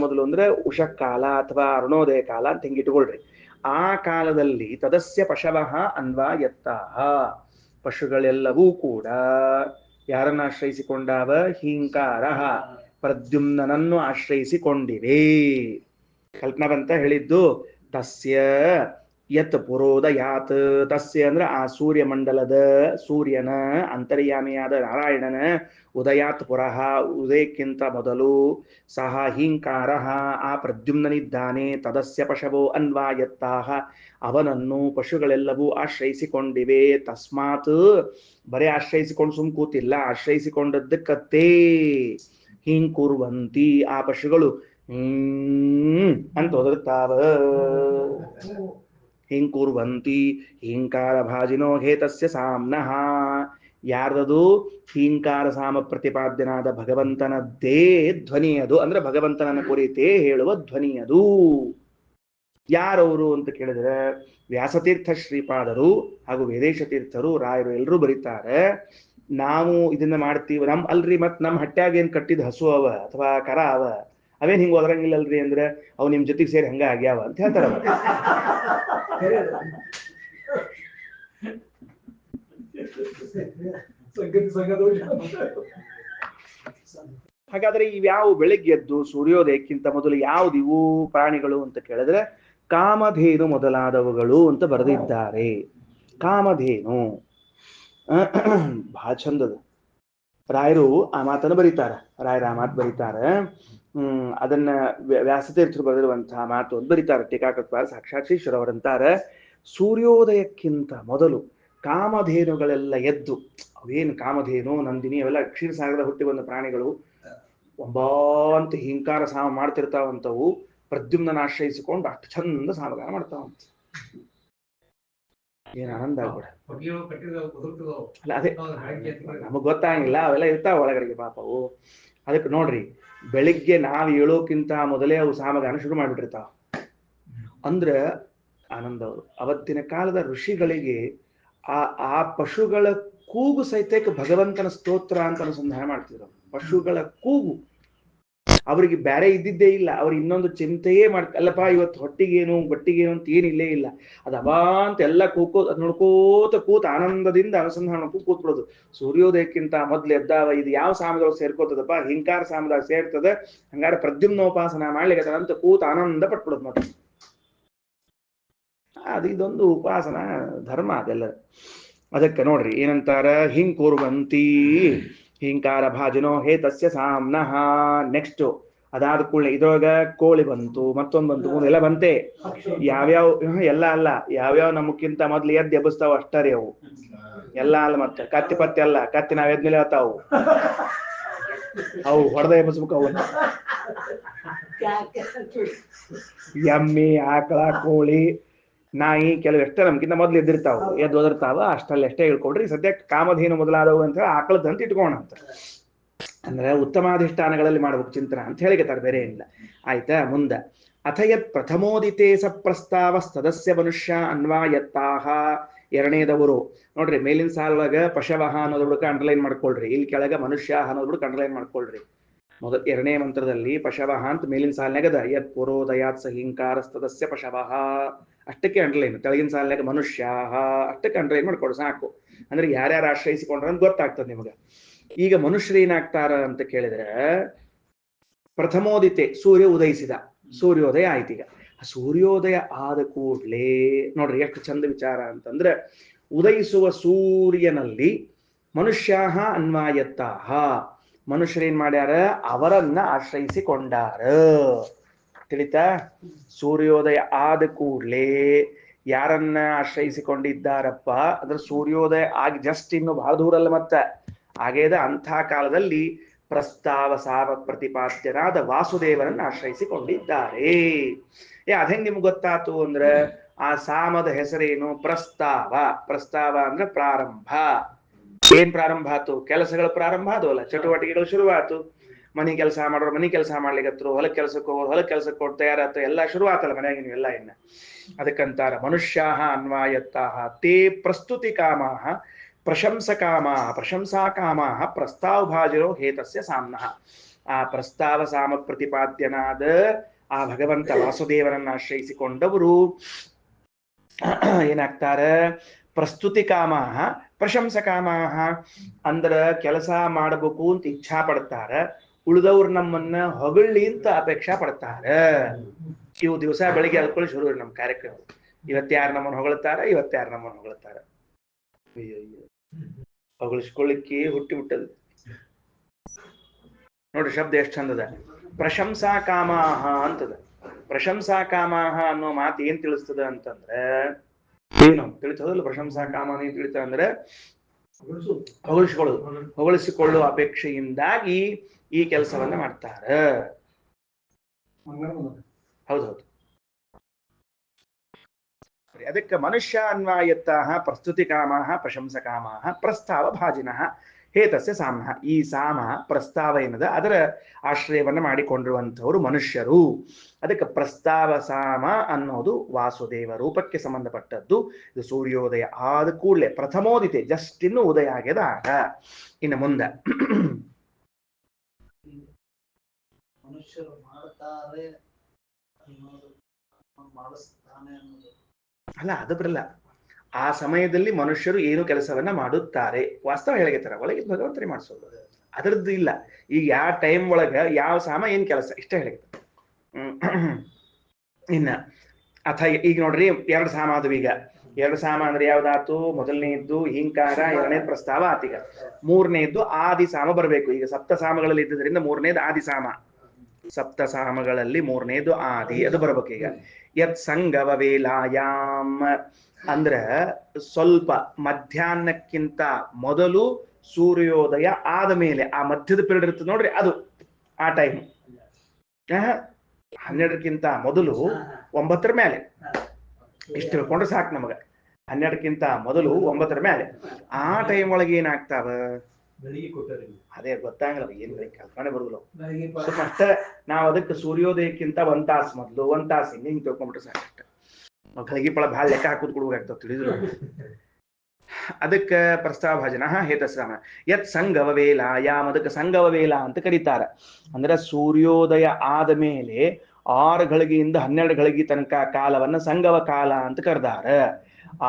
ಮೊದಲು ಅಂದ್ರೆ ಉಷಕಾಲ ಅಥವಾ ಅರುಣೋದಯ ಕಾಲ ಅಂತ ಹಿಂಗೆ ಇಟ್ಕೊಳ್ರಿ. ಆ ಕಾಲದಲ್ಲಿ ತದಸ್ಯ ಪಶವಃ ಅನ್ವಾಯತ್ತಾಹ, ಪಶುಗಳೆಲ್ಲವೂ ಕೂಡ ಯಾರನ್ನ ಆಶ್ರಯಿಸಿಕೊಂಡಾವ? ಹೀಂಕಾರ ಪ್ರದ್ಯುಮ್ನನನ್ನು ಆಶ್ರಯಿಸಿಕೊಂಡಿವೆ. ಕಲ್ಪನಾ ಬಂತ ಹೇಳಿದ್ದು. ತಸ್ಯ ಯತ್ ಪುರೋದಯಾತ್, ತಸ್ಯ ಅಂದ್ರೆ ಆ ಸೂರ್ಯ ಮಂಡಲದ ಸೂರ್ಯನ ಅಂತರ್ಯಾಮಿಯಾದ ನಾರಾಯಣನ ಉದಯಾತ್ ಪುರಃ ಉದಯಕ್ಕಿಂತ ಮೊದಲು ಸಹ ಹೀಂಕಾರ ಆ ಪ್ರದ್ಯುಮ್ನನಿದ್ದಾನೆ. ತದಸ್ಯ ಪಶವೋ ಅನ್ವಾಯತ್ತಾಹ, ಅವನನ್ನು ಪಶುಗಳೆಲ್ಲವೂ ಆಶ್ರಯಿಸಿಕೊಂಡಿವೆ. ತಸ್ಮಾತ್ ಬರೇ ಆಶ್ರಯಿಸಿಕೊಂಡು ಸುಮ್ ಕೂತಿಲ್ಲ, ಆಶ್ರಯಿಸಿಕೊಂಡದ್ದಕ್ಕತ್ತೇ ಹಿಂಕುರ್ವಂತಿ, ಆ ಪಶುಗಳು ಅಂತ ಒದರ್ತಾವ. ಹಿಂಕುರ್ವಂತಿ ಹೀಂಕಾರ ಭಾಜಿನೋ ಹೇತಸ್ಯ ಸಾಮ್ನಃ, ಯಾರ್ದದು? ಹೀಂಕಾರ ಸಾಮ ಪ್ರತಿಪಾದ್ಯನಾದ ಭಗವಂತನದ್ದೇ ಧ್ವನಿ ಅದು, ಅಂದ್ರೆ ಭಗವಂತನನ್ನ ಕುರಿತೇ ಹೇಳುವ ಧ್ವನಿ ಅದು. ಯಾರವರು ಅಂತ ಕೇಳಿದ್ರೆ ವ್ಯಾಸತೀರ್ಥ ಶ್ರೀಪಾದರು ಹಾಗೂ ವೇದೇಶ ತೀರ್ಥರು, ರಾಯರು ಎಲ್ಲರೂ ಬರೀತಾರೆ. ನಾವು ಇದನ್ನ ಮಾಡ್ತೀವಿ, ಅಲ್ರಿ ಮತ್ ನಮ್ಮ ಹಟ್ಟ್ಯಾಗ ಏನ್ ಕಟ್ಟಿದ ಹಸು ಅವ ಅಥವಾ ಕರ ಅವ, ಅವೇನ್ ಹಿಂಗ ಒದರಂಗಿಲ್ಲಲ್ರಿ ಅಂದ್ರೆ ಅವು ನಿಮ್ ಜೊತೆಗೆ ಸೇರಿ ಹಂಗ ಆಗ್ಯಾವ ಅಂತ ಹೇಳ್ತಾರ. ಹಾಗಾದ್ರೆ ಇವ್ಯಾವ ಬೆಳಿಗ್ಗೆ ಎದ್ದು ಸೂರ್ಯೋದಯಕ್ಕಿಂತ ಮೊದಲು ಯಾವ್ದಿವು ಪ್ರಾಣಿಗಳು ಅಂತ ಕೇಳಿದ್ರೆ ಕಾಮಧೇನು ಮೊದಲಾದವುಗಳು ಅಂತ ಬರೆದಿದ್ದಾರೆ. ಕಾಮಧೇನು ಬಹಳ ಚಂದದ. ರಾಯರು ಆ ಮಾತನ್ನು ಬರೀತಾರೆ, ಅದನ್ನ ವ್ಯಾಸತೀರ್ಥರು ಬರೆದಿರುವಂತಹ ಮಾತು ಅಂತ ಬರೀತಾರೆ. ಟೀಕಾಕೃತ್ಪಾದ ಸಾಕ್ಷಾತ್ ಶ್ರೀಶ್ವರವರಂತಾರೆ, ಸೂರ್ಯೋದಯಕ್ಕಿಂತ ಮೊದಲು ಕಾಮಧೇನುಗಳೆಲ್ಲ ಎದ್ದು, ಅವೇನು ಕಾಮಧೇನು, ನಂದಿನಿ ಅವೆಲ್ಲ ಕ್ಷೀರಸಾಗರದ ಹುಟ್ಟಿ ಬಂದ ಪ್ರಾಣಿಗಳು, ಒಬ್ಬ ಅಂತ ಹಿಂಕಾರ ಸಾಮ ಮಾಡ್ತಿರ್ತಾವಂತವು ಪ್ರದ್ಯುಮ್ನ ಆಶ್ರಯಿಸಿಕೊಂಡು ಅಷ್ಟು ಚಂದ ಸಾಮಗಾನ ಮಾಡ್ತಾವಂತ. ಏನ್ ಆನಂದ ಆಗ್ಬಿಡ. ಅಲ್ಲ ಅದೇ ನಮಗ್ ಗೊತ್ತಾಗಿಲ್ಲ, ಅವೆಲ್ಲ ಇರ್ತಾವ ಒಳಗಡೆಗೆ ಪಾಪವು. ಅದಕ್ಕೆ ನೋಡ್ರಿ, ಬೆಳಿಗ್ಗೆ ನಾವು ಏಳೋಕ್ಕಿಂತ ಮೊದಲೇ ಅವು ಸಾಮಗಾನ ಶುರು ಮಾಡ್ಬಿಟ್ಟಿರ್ತಾವ. ಅಂದ್ರೆ ಆನಂದ. ಅವರು ಅವತ್ತಿನ ಕಾಲದ ಋಷಿಗಳಿಗೆ ಆ ಪಶುಗಳ ಕೂಗು ಸಹಿತಕ್ಕೆ ಭಗವಂತನ ಸ್ತೋತ್ರ ಅಂತ ಅನುಸಂಧಾನ ಮಾಡ್ತಿದ್ರು. ಪಶುಗಳ ಕೂಗು ಅವರಿಗೆ ಬೇರೆ ಇದ್ದಿದ್ದೇ ಇಲ್ಲ, ಅವ್ರಿಗೆ ಇನ್ನೊಂದು ಚಿಂತೆಯೇ ಅಲ್ಲಪ್ಪ ಇವತ್ತು ಹೊಟ್ಟಿಗೇನು ಬಟ್ಟಿಗೇನು ಅಂತ ಏನಿಲ್ಲೇ ಇಲ್ಲ. ಅದು ಅಬಾ ಅಂತ ಎಲ್ಲ ಅದ್ ನೋಡ್ಕೋತ ಕೂತ ಆನಂದದಿಂದ ಅನುಸಂಧಾನ ಕೂತ್ಬಿಡೋದು. ಸೂರ್ಯೋದಯಕ್ಕಿಂತ ಮೊದ್ಲು ಎದ್ದಾವ ಇದು ಯಾವ ಸಾಮದಾಗ ಸೇರ್ಕೋತದಪ್ಪ, ಹಿಂಕಾರ ಸಾಮದಾಗ ಸೇರ್ತದೆ, ಹಂಗಾರೆ ಪ್ರದ್ಯುಮ್ನೋಪಾಸನ ಮಾಡ್ಲಿಕ್ಕೆ ಅಂತ ಕೂತ ಆನಂದ ಪಟ್ಬಿಡೋದು. ಮತ್ತೆ ಅದು ಇದೊಂದು ಉಪಾಸನ ಧರ್ಮ ಅದೆಲ್ಲ. ಅದಕ್ಕೆ ನೋಡ್ರಿ ಏನಂತಾರ, ಹಿಂಗ್ ಕೂರ್ವಂತಿ ಹಿಂಕಾರ ಭಾಜನೋ ಹೇ ತಸ್ಯ ಸಾಮ್ನಃ. ನೆಕ್ಸ್ಟ್ ಅದಾದ ಕೂಡಲೇ ಇದ್ರೊಳಗ ಕೋಳಿ ಬಂತು, ಮತ್ತೊಂದು ಬಂತು, ಎಲ್ಲ ಬಂತೆ. ಯಾವ್ಯಾವ ಎಲ್ಲ ಅಲ್ಲ, ಯಾವ್ಯಾವ ನಮಕ್ಕಿಂತ ಮೊದ್ಲು ಎದ್ದು ಎಬ್ಬಿಸ್ತಾವ ಅಷ್ಟರೇ ಅವು ಎಲ್ಲ ಅಲ್ಲ. ಮತ್ತೆ ಕತ್ತಿ ಪತ್ತಿ ಅಲ್ಲ, ಕತ್ತಿ ನಾವ್ ಎದ್ಮೇಲೆ ಹೇಳ್ತಾವು, ಅವು ಹೊಡೆದ ಎಬ್ಬಿಸ್ಬೇಕು. ಅವು ಎಮ್ಮಿ, ಆಕಳ, ಕೋಳಿ, ನಾಯಿ ಕೆಲವು ಎಷ್ಟೇ ನಮ್ಗಿಂತ ಮೊದ್ಲು ಎದ್ದಿರ್ತಾವ, ಎದ್ದು ಓದಿರ್ತಾವ, ಅಷ್ಟಲ್ಲಿ ಎಷ್ಟೇ ಹೇಳ್ಕೊಡ್ರಿ. ಸದ್ಯಕ್ಕೆ ಕಾಮಧೇನು ಮೊದಲಾದವು ಅಂತ ಹೇಳಿ ಆಕಳದಂತ ಇಟ್ಕೋಣ ಅಂತ, ಅಂದ್ರೆ ಉತ್ತಮಾಧಿಷ್ಠಾನಗಳಲ್ಲಿ ಮಾಡ್ಬೇಕು ಚಿಂತನ ಅಂತ ಹೇಳಿಕತ್ತಾರೆ, ಬೇರೆ ಏನಿಲ್ಲ. ಆಯ್ತಾ? ಮುಂದ ಅಥಯತ್ ಪ್ರಥಮೋದಿತೇ ಸ ಪ್ರಸ್ತಾವ ಸದಸ್ಯ ಮನುಷ್ಯ ಅನ್ವಾಯತ್ತಾಹ. ಎರಡನೇದವರು ನೋಡ್ರಿ, ಮೇಲಿನ ಸಾಲೊಳಗ ಪಶವಹ ಅನ್ನೋದ್ ಬಿಡಕ ಅಂಡರ್ಲೈನ್ ಮಾಡ್ಕೊಳ್ರಿ, ಇಲ್ಲಿ ಕೆಳಗ ಮನುಷ್ಯ ಅನ್ನೋದ್ ಬಿಡಕ ಅಂಡರ್ಲೈನ್ ಮಾಡ್ಕೊಳ್ರಿ. ಎರಡನೇ ಮಂತ್ರದಲ್ಲಿ ಪಶವಹ ಅಂತ ಮೇಲಿನ ಸಾಲಿನಾಗದ, ಯತ್ ಪುರೋದಯಾತ್ ಸಹಿಂಕಾರ ಸದಸ್ಯ ಪಶವಹ ಅಷ್ಟಕ್ಕೆ ಅಂಡರ್ಲೈನ್, ಕೆಳಗಿನ ಸಾಲಿನಾಗ ಮನುಷ್ಯ ಅಷ್ಟಕ್ಕೆ ಅಂಡರ್ಲೈನ್ ಮಾಡ್ಕೊಡು ಸಾಕು. ಅಂದ್ರೆ ಯಾರ್ಯಾರು ಆಶ್ರಯಿಸಿಕೊಂಡ್ರ ಅಂತ ಗೊತ್ತಾಗ್ತದೆ ನಿಮ್ಗೆ. ಈಗ ಮನುಷ್ಯರು ಏನಾಗ್ತಾರ ಅಂತ ಕೇಳಿದ್ರೆ, ಪ್ರಥಮೋದಿತೆ ಸೂರ್ಯ ಉದಯಿಸಿದ, ಸೂರ್ಯೋದಯ ಆಯ್ತು. ಈಗ ಸೂರ್ಯೋದಯ ಆದ ಕೂಡ್ಲೆ ನೋಡ್ರಿ ಎಷ್ಟು ಚಂದ ವಿಚಾರ ಅಂತಂದ್ರೆ, ಉದಯಿಸುವ ಸೂರ್ಯನಲ್ಲಿ ಮನುಷ್ಯ ಅನ್ವಾಯತ್ತಾಹ, ಮನುಷ್ಯರೇನ್ ಮಾಡ್ಯಾರ? ಅವರನ್ನ ಆಶ್ರಯಿಸಿಕೊಂಡಾರ. ತಿಳಿತಾ? ಸೂರ್ಯೋದಯ ಆದ ಕೂಡ್ಲೆ ಯಾರನ್ನ ಆಶ್ರಯಿಸಿಕೊಂಡಿದ್ದಾರಪ್ಪ ಅಂದ್ರೆ ಸೂರ್ಯೋದಯ ಆಗಿ ಜಸ್ಟ್ ಇನ್ನು ಬಹಳ ದೂರ ಅಲ್ಲ, ಮತ್ತ ಹಾಗೇದ ಅಂಥ ಕಾಲದಲ್ಲಿ ಪ್ರಸ್ತಾವ ಸಾಮ ಪ್ರತಿಪಾದ್ಯನಾದ ವಾಸುದೇವನನ್ನ ಆಶ್ರಯಿಸಿಕೊಂಡಿದ್ದಾರೆ. ಅದ್ ಹೆಂಗ್ ನಿಮ್ಗೆ ಗೊತ್ತಾತು ಅಂದ್ರೆ ಆ ಸಾಮದ ಹೆಸರೇನು? ಪ್ರಸ್ತಾವ. ಪ್ರಸ್ತಾವ ಅಂದ್ರೆ ಪ್ರಾರಂಭ. ಏನ್ ಪ್ರಾರಂಭ ಆತು? ಕೆಲಸಗಳ ಪ್ರಾರಂಭ ಆದವಲ್ಲ, ಚಟುವಟಿಕೆಗಳು ಶುರುವಾತು. ಮನಿ ಕೆಲಸ ಮಾಡೋರು ಮನಿ ಕೆಲಸ ಮಾಡ್ಲಿಕ್ಕತ್ರು, ಹೊಲಕ್ ಕೆಲ್ಸಕ್ಕೆ ಹೋಗೋರು ಹೊಲಕ್ ಕೆಲ್ಸಕ್ಕೆ ಹೋಗಿ ತಯಾರಾತು, ಎಲ್ಲ ಶುರುವಾತಲ್ಲ ಮನ್ಯಾಗಿನ ಎಲ್ಲ. ಇನ್ನ ಅದಕ್ಕಂತಾರ ಮನುಷ್ಯಾಹ ಅನ್ವಾಯತ್ತಾಹ ತೇ ಪ್ರಸ್ತುತಿ ಕಾಮಾಹ ಪ್ರಶಂಸಕಾಮಾಹ ಪ್ರಶಂಸಾಕಾಮಾಹ ಪ್ರಸ್ತಾವ ಭಾಜಿರೋ ಹೇತಸ್ಯ ಸಾಮ್ನಃ. ಆ ಪ್ರಸ್ತಾವ ಸಾಮ ಪ್ರತಿಪಾದ್ಯನಾದ ಆ ಭಗವಂತ ವಾಸುದೇವನನ್ನ ಆಶ್ರಯಿಸಿಕೊಂಡವರು ಏನಾಗ್ತಾರ? ಪ್ರಸ್ತುತಿ ಕಾಮಾಹ ಪ್ರಶಂಸಕಾಮಾಹ. ಅಂದ್ರ ಕೆಲಸ ಮಾಡಬೇಕು ಅಂತ ಇಚ್ಛಾ ಪಡ್ತಾರ, ಉಳಿದವ್ರು ನಮ್ಮನ್ನ ಹೊಗಳ್ಳಿ ಅಂತ ಅಪೇಕ್ಷಾ ಪಡ್ತಾರ. ಇವು ದಿವಸ ಬೆಳಿಗ್ಗೆ ಅಲ್ಕೊಳ್ಳಿ ಶುರು ನಮ್ಮ ಕಾರ್ಯಕ್ರಮ. ಇವತ್ತ್ಯಾರು ನಮ್ಮನ್ನು ಹೊಗಳ್ತಾರ, ಇವತ್ತ್ಯಾರು ನಮ್ಮನ್ನು ಹೊಗಳ್ತಾರ. ಹೊಗಳಿಸ್ಕೊಳ್ಳಿಕ್ಕೆ ಹುಟ್ಟಿ ಬಿಟ್ಟದು ನೋಡ್ರಿ. ಶಬ್ದ ಎಷ್ಟು ಚಂದದ, ಪ್ರಶಂಸಾ ಕಾಮಾಹ ಅಂತದ. ಪ್ರಶಂಸಾ ಕಾಮಾಹ ಅನ್ನೋ ಮಾತು ಏನ್ ತಿಳಿಸ್ತದ ಅಂತಂದ್ರೆ, ಏನು ತಿಳಿತದಲ್ಲ? ಪ್ರಶಂಸಾ ಕಾಮ ಏನ್ ತಿಳಿತ ಅಂದ್ರೆ ಹೊಗಳಿಸಿಕೊಳ್ಳೋದು. ಹೊಗಳಿಸಿಕೊಳ್ಳುವ ಅಪೇಕ್ಷೆಯಿಂದಾಗಿ ಈ ಕೆಲಸವನ್ನ ಮಾಡ್ತಾರ. ಹೌದೌದು. ಅದಕ್ಕೆ ಮನುಷ್ಯ ಅನ್ವಾಯತ್ತಾಹ ಪ್ರಸ್ತುತಿ ಕಾಮಾಹ ಪ್ರಶಂಸಕಾಮಾಹ ಪ್ರಸ್ತಾವ ಭಾಜಿನಃ ಹೇತಸ್ಯ ಸಾಮ್ನಃ. ಈ ಸಾಮ ಪ್ರಸ್ತಾವ ಏನದ ಅದರ ಆಶ್ರಯವನ್ನ ಮಾಡಿಕೊಂಡಿರುವಂತವರು ಮನುಷ್ಯರು. ಅದಕ್ಕೆ ಪ್ರಸ್ತಾವ ಸಾಮ ಅನ್ನೋದು ವಾಸುದೇವ ರೂಪಕ್ಕೆ ಸಂಬಂಧಪಟ್ಟದ್ದು. ಇದು ಸೂರ್ಯೋದಯ ಆದ ಕೂಡಲೇ ಪ್ರಥಮೋದಿತೆ, ಜಸ್ಟ್ ಇನ್ನು ಉದಯ ಆಗ್ಯದಾಗ. ಇನ್ನು ಮುಂದೆ ಮನುಷ್ಯರು ಮಾಡ್ತಾರೆ ಮಾಡಿಸ್ತಾನೆ ಅನ್ನೋದು ಅಲ್ಲ, ಅದು ಬರಲ್ಲ. ಆ ಸಮಯದಲ್ಲಿ ಮನುಷ್ಯರು ಏನು ಕೆಲಸವನ್ನ ಮಾಡುತ್ತಾರೆ ವಾಸ್ತವ ಹೇಳಿಗೆತಾರ, ಒಳಗೆ ಭಗವಂತನೇ ಮಾಡಿಸೋದು, ಅದರದ್ದು ಇಲ್ಲ. ಈಗ ಯಾವ ಟೈಮ್ ಒಳಗ ಯಾವ ಸಾಮ ಏನ್ ಕೆಲಸ ಇಷ್ಟ ಹೇಳಿಗೆತಾರ. ಇನ್ನ ಅಥ ಈಗ ನೋಡ್ರಿ, ಎರಡು ಸಾಮ ಆದವು. ಈಗ ಎರಡು ಸಾಮ ಅಂದ್ರೆ ಯಾವ್ದಾತು? ಮೊದಲನೇದ್ದು ಹಿಂಕಾರ, ಎರಡನೇ ಪ್ರಸ್ತಾವ ಆತೀಗ. ಮೂರನೇದ್ದು ಆದಿ ಸಾಮ ಬರಬೇಕು. ಈಗ ಸಪ್ತ ಸಾಮಗಳಲ್ಲಿ ಇದ್ದುದರಿಂದ ಮೂರನೇದು ಆದಿ ಸಾಮ. ಸಪ್ತ ಸಾಮಗಳಲ್ಲಿ ಮೂರನೇದು ಆದಿ, ಅದು ಬರ್ಬೇಕು. ಈಗ ಯತ್ ಸಂಗವ ವೇಲಾಯಾಮ್ ಅಂದ್ರ ಸ್ವಲ್ಪ ಮಧ್ಯಾಹ್ನಕ್ಕಿಂತ ಮೊದಲು ಸೂರ್ಯೋದಯ ಆದ ಮೇಲೆ ಆ ಮಧ್ಯದ ಪೀರಿಯಡ್ ಇರ್ತದೆ ನೋಡ್ರಿ, ಅದು ಆ ಟೈಮ್. 12ಕ್ಕಿಂತ ಮೊದಲು 9ರ ಮೇಲೆ ಇಷ್ಟು ತಿಳ್ಕೊಂಡ್ರೆ ಸಾಕು ನಮಗ. 12ಕ್ಕಿಂತ ಮೊದಲು 9ರ ಮೇಲೆ ಆ ಟೈಮ್ ಒಳಗೆ ಏನಾಗ್ತಾವ? ಅದೇ ಗೊತ್ತಾಗಲ್ಲ, ಏನ್ ಕಲ್ಪನೆ ಬರುದಿಲ್ಲ. ಅಷ್ಟ ನಾವ್ ಅದಕ್ಕೆ ಸೂರ್ಯೋದಯಕ್ಕಿಂತ 1 ತಾಸು ಮೊದಲು 1 ತಾಸು ಹಿಂಗ್ ತಿಳ್ಕೊಂಡ್ಬಿಟ್ರೆ ಸಾಕಷ್ಟ. ಗಳಿಗೆ ಪಳ ಭಾಳ ಲೆಕ್ಕ ಹಾಕೋದ್ ಕೊಡ್ಬೇಕಾಗ್ತಾವ, ತಿಳಿದ್ರು. ಅದಕ್ಕೆ ಪ್ರಸ್ತಾವ ಭಜನ ಹೇತಸ್ರಾಮ ಯತ್ ಸಂಗವ ವೇಲ ಯಾಮ್. ಅದಕ್ಕೆ ಸಂಗವ ವೇಲ ಅಂತ ಕರೀತಾರ. ಅಂದ್ರೆ ಸೂರ್ಯೋದಯ ಆದ ಮೇಲೆ 6 ಗಳಿಗೆಯಿಂದ 12 ಗಳಿಗೆ ತನಕ ಕಾಲವನ್ನ ಸಂಗವ ಕಾಲ ಅಂತ ಕರೆದಾರ.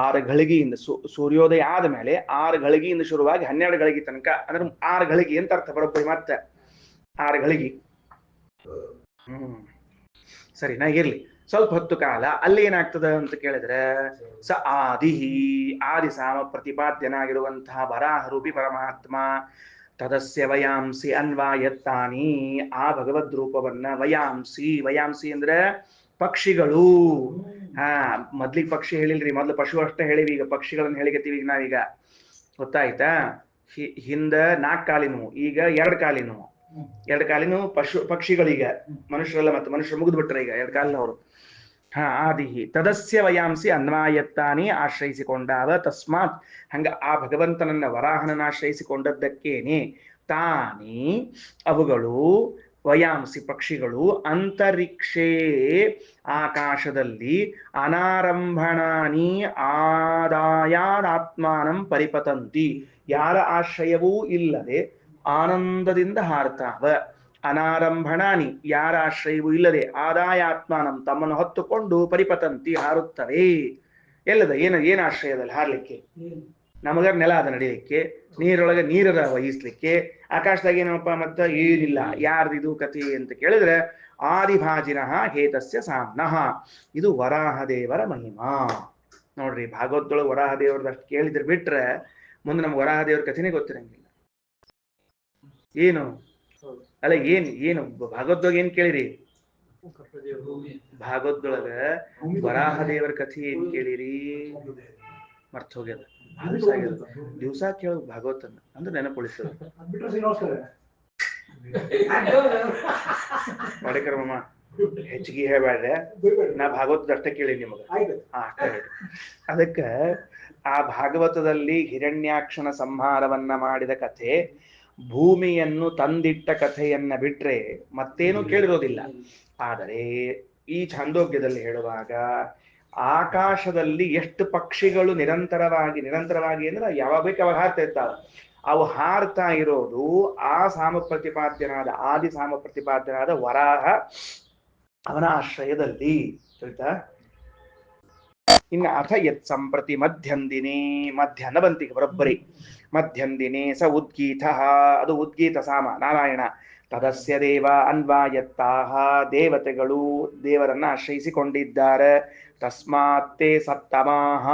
6 ಗಳಿಗೆಯಿಂದ ಸೂರ್ಯೋದಯ ಆದ ಮೇಲೆ 6 ಗಳಿಗೆಯಿಂದ ಶುರುವಾಗಿ 12 ಗಳಿಗೆ ತನಕ, ಅಂದ್ರೆ 6 ಗಳಿಗೆ ಅಂತ ಅರ್ಥ ಬರೋಬ್ಬರಿ. ಮತ್ತೆ 6 ಗಳಿಗೆ ಸರಿ ನಾ ಇರ್ಲಿ. ಸ್ವಲ್ಪ ಹೊತ್ತು ಕಾಲ ಅಲ್ಲಿ ಏನಾಗ್ತದ ಅಂತ ಕೇಳಿದ್ರೆ, ಸ ಆದಿ ಸಾಮ ಪ್ರತಿಪಾದ್ಯನಾಗಿರುವಂತಹ ವರಾಹರೂಪಿ ಪರಮಾತ್ಮ ತದಸ್ಯ ವಯಾಂಸಿ ಅನ್ವಾಯತ್ತಾನಿ. ಆ ಭಗವದ್ ರೂಪವನ್ನ ವಯಾಂಸಿ ಅಂದ್ರೆ ಪಕ್ಷಿಗಳು. ಮೊದ್ಲಿಗೆ ಪಕ್ಷಿ ಹೇಳಿಲ್ರಿ, ಮೊದ್ಲು ಪಶು ಅಷ್ಟೇ ಹೇಳಿವಿ. ಈಗ ಪಕ್ಷಿಗಳನ್ನ ಹೇಳಿಕತ್ತೀವಿ ಈಗ ನಾವೀಗ. ಗೊತ್ತಾಯ್ತಾ? ಹಿಂದ 4 ಕಾಲಿನವು, ಈಗ 2 ಕಾಲಿನವು. 2 ಕಾಲಿನ ಪಕ್ಷಿಗಳೀಗ ಮನುಷ್ಯರಲ್ಲ, ಮತ್ತೆ ಮನುಷ್ಯರು ಮುಗಿದು ಬಿಟ್ರೆ ಈಗ 2 ಕಾಲಿನವರು. ಆದಿ ತದಸ್ಯ ವಯಾಂಸಿ ಅನ್ವಾಯತ್ತಾನಿ, ಆಶ್ರಯಿಸಿಕೊಂಡಾವ. ತಸ್ಮಾತ್ ಹಂಗ ಆ ಭಗವಂತನನ್ನ ವರಾಹನನ್ನ ಆಶ್ರಯಿಸಿಕೊಂಡದ್ದಕ್ಕೇನೆ ತಾನಿ ಅವುಗಳು ವಯಾಂಸಿ ಪಕ್ಷಿಗಳು ಅಂತರಿಕ್ಷೇ ಆಕಾಶದಲ್ಲಿ ಅನಾರಂಭಣಾನಿ ಆದಾಯಾತ್ಮಾನಂ ಪರಿಪತಂತಿ. ಯಾರ ಆಶ್ರಯವೂ ಇಲ್ಲದೆ ಆನಂದದಿಂದ ಹಾರ್ತಾವ. ಅನಾರಂಭಣಾನಿ ಯಾರ ಆಶ್ರಯವೂ ಇಲ್ಲದೆ ಆದಾಯಾತ್ಮಾನಂ ತಮ್ಮನ್ನು ಹೊತ್ತುಕೊಂಡು ಪರಿಪತಂತಿ ಹಾರುತ್ತವೆ. ಎಲ್ಲದ ಏನ್ ಆಶ್ರಯದಲ್ಲಿ ಹಾರ್ಲಿಕ್ಕೆ? ನಮಗ ನೆಲ ಅದ ನಡಿಲಿಕ್ಕೆ, ನೀರೊಳಗೆ ನೀರದ ವಹಿಸ್ಲಿಕ್ಕೆ, ಆಕಾಶದಾಗ ಏನಪ್ಪ ಮತ್ತ ಏನಿಲ್ಲ. ಯಾರ್ದಿದು ಕಥೆ ಅಂತ ಕೇಳಿದ್ರೆ ಆದಿಭಾಜಿನಃ ಹೇತಸ್ಯ ಸಾಮ್ನಃ. ಇದು ವರಾಹದೇವರ ಮಹಿಮಾ. ನೋಡ್ರಿ, ಭಾಗವತದೊಳಗೆ ವರಾಹದೇವರದಷ್ಟು ಕೇಳಿದ್ರೆ ಬಿಟ್ರೆ ಮುಂದೆ ನಮ್ಗೆ ವರಾಹದೇವರ ಕಥೆನೇ ಗೊತ್ತಿರಂಗಿಲ್ಲ. ಏನು ಅಲ್ಲ ಏನು ಭಾಗವತದೊಳಗ ಏನ್ ಕೇಳಿರಿ? ಭಾಗವತದೊಳಗ ವರಾಹ ದೇವರ ಕಥೆ ಏನ್ ಕೇಳಿರಿ? ಮರ್ತ ಹೋಗ್ಯದ, ದಿವಸ ಆಗ್ಯದ. ದಿವಸ ಕೇಳೋದು ಭಾಗವತನ ಅಂದ್ರೆ ನೆನಪುಳಿಸೋದು. ಮಾಡಿಕರಮ್ಮ ಹೆಚ್ಚಿಗೆ ಹೇಳ್ಬೇಡ್ರೆ, ನಾ ಭಾಗವತದ ಅಷ್ಟ ಕೇಳಿ ನಿಮಗ. ಅದಕ್ಕ ಆ ಭಾಗವತದಲ್ಲಿ ಹಿರಣ್ಯಾಕ್ಷನ ಸಂಹಾರವನ್ನ ಮಾಡಿದ ಕಥೆ, ಭೂಮಿಯನ್ನು ತಂದಿಟ್ಟ ಕಥೆಯನ್ನ ಬಿಟ್ರೆ ಮತ್ತೇನು ಕೇಳಿರೋದಿಲ್ಲ. ಆದರೆ ಈ ಛಾಂದೋಗ್ಯದಲ್ಲಿ ಹೇಳುವಾಗ ಆಕಾಶದಲ್ಲಿ ಎಷ್ಟು ಪಕ್ಷಿಗಳು ನಿರಂತರವಾಗಿ ಅಂದ್ರೆ ಯಾವಾಗ ಬೇಕು ಅವಾಗ ಹಾರ್ತಾ ಇರ್ತಾವ. ಅವು ಹಾರ್ತಾ ಇರೋದು ಆ ಸಾಮ ಪ್ರತಿಪಾದ್ಯನಾದ ಆದಿ ಸಾಮ ಪ್ರತಿಪಾದ್ಯನಾದ ವರಾಹ ಅವನ ಆಶ್ರಯದಲ್ಲಿ. ತಿಳಿತಾ? ಇನ್ನು ಅಥ ಯತ್ ಸಂಪ್ರತಿ ಮಧ್ಯಂದಿನೇ, ಮಧ್ಯಾಹ್ನ ಬಂತಿಗೆ ಬರೋಬ್ಬರಿ. ಮಧ್ಯಂದಿನೇ ಸ ಉದ್ಗೀತ, ಅದು ಉದ್ಗೀತ ಸಾಮ ನಾರಾಯಣ. ತದಸ್ಯ ದೇವ ಅನ್ವಾಯತ್ತಾಹ, ದೇವತೆಗಳು ದೇವರನ್ನ ಆಶ್ರಯಿಸಿಕೊಂಡಿದ್ದಾರೆ. ತಸ್ಮಾತ್ತೇ ಸಪ್ತಮಾಹ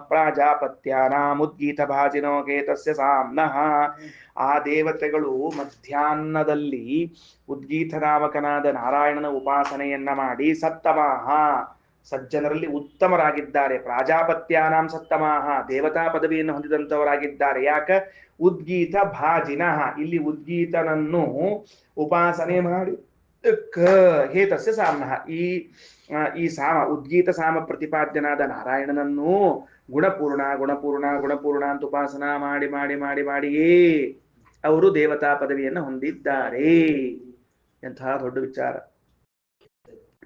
ಪ್ರಾಜಾಪತ್ಯಾನಾಂ ಉದ್ಗೀತ ಭಾಜಿನೋ ಗೇತಸ್ಯ ಸಾಮ್ನಃ. ಆ ದೇವತೆಗಳು ಮಧ್ಯಾಹ್ನದಲ್ಲಿ ಉದ್ಗೀತ ನಾಮಕನಾದ ನಾರಾಯಣನ ಉಪಾಸನೆಯನ್ನ ಮಾಡಿ ಸಪ್ತಮಾಹ ಸಜ್ಜನರಲ್ಲಿ ಉತ್ತಮರಾಗಿದ್ದಾರೆ. ಪ್ರಾಜಾಪತ್ಯಾನಾಂ ಸಪ್ತಮಾಹ ದೇವತಾ ಪದವಿಯನ್ನು ಹೊಂದಿದಂತವರಾಗಿದ್ದಾರೆ. ಯಾಕ? ಉದ್ಗೀತ ಭಾಜಿನಃ, ಇಲ್ಲಿ ಉದ್ಗೀತನನ್ನು ಉಪಾಸನೆ ಮಾಡಿ ಹೇತಸ್ಯ ಸಾಮ್ನಃ, ಈ ಸಾಮ ಉದ್ಗೀತ ಸಾಮ ಪ್ರತಿಪಾದ್ಯನಾದ ನಾರಾಯಣನನ್ನು ಗುಣಪೂರ್ಣ ಗುಣಪೂರ್ಣ ಗುಣಪೂರ್ಣ ಅಂತ ಉಪಾಸನಾ ಮಾಡಿ ಮಾಡಿ ಮಾಡಿ ಮಾಡಿಯೇ ಅವರು ದೇವತಾ ಪದವಿಯನ್ನು ಹೊಂದಿದ್ದಾರೆ. ಎಂತಹ ದೊಡ್ಡ ವಿಚಾರ.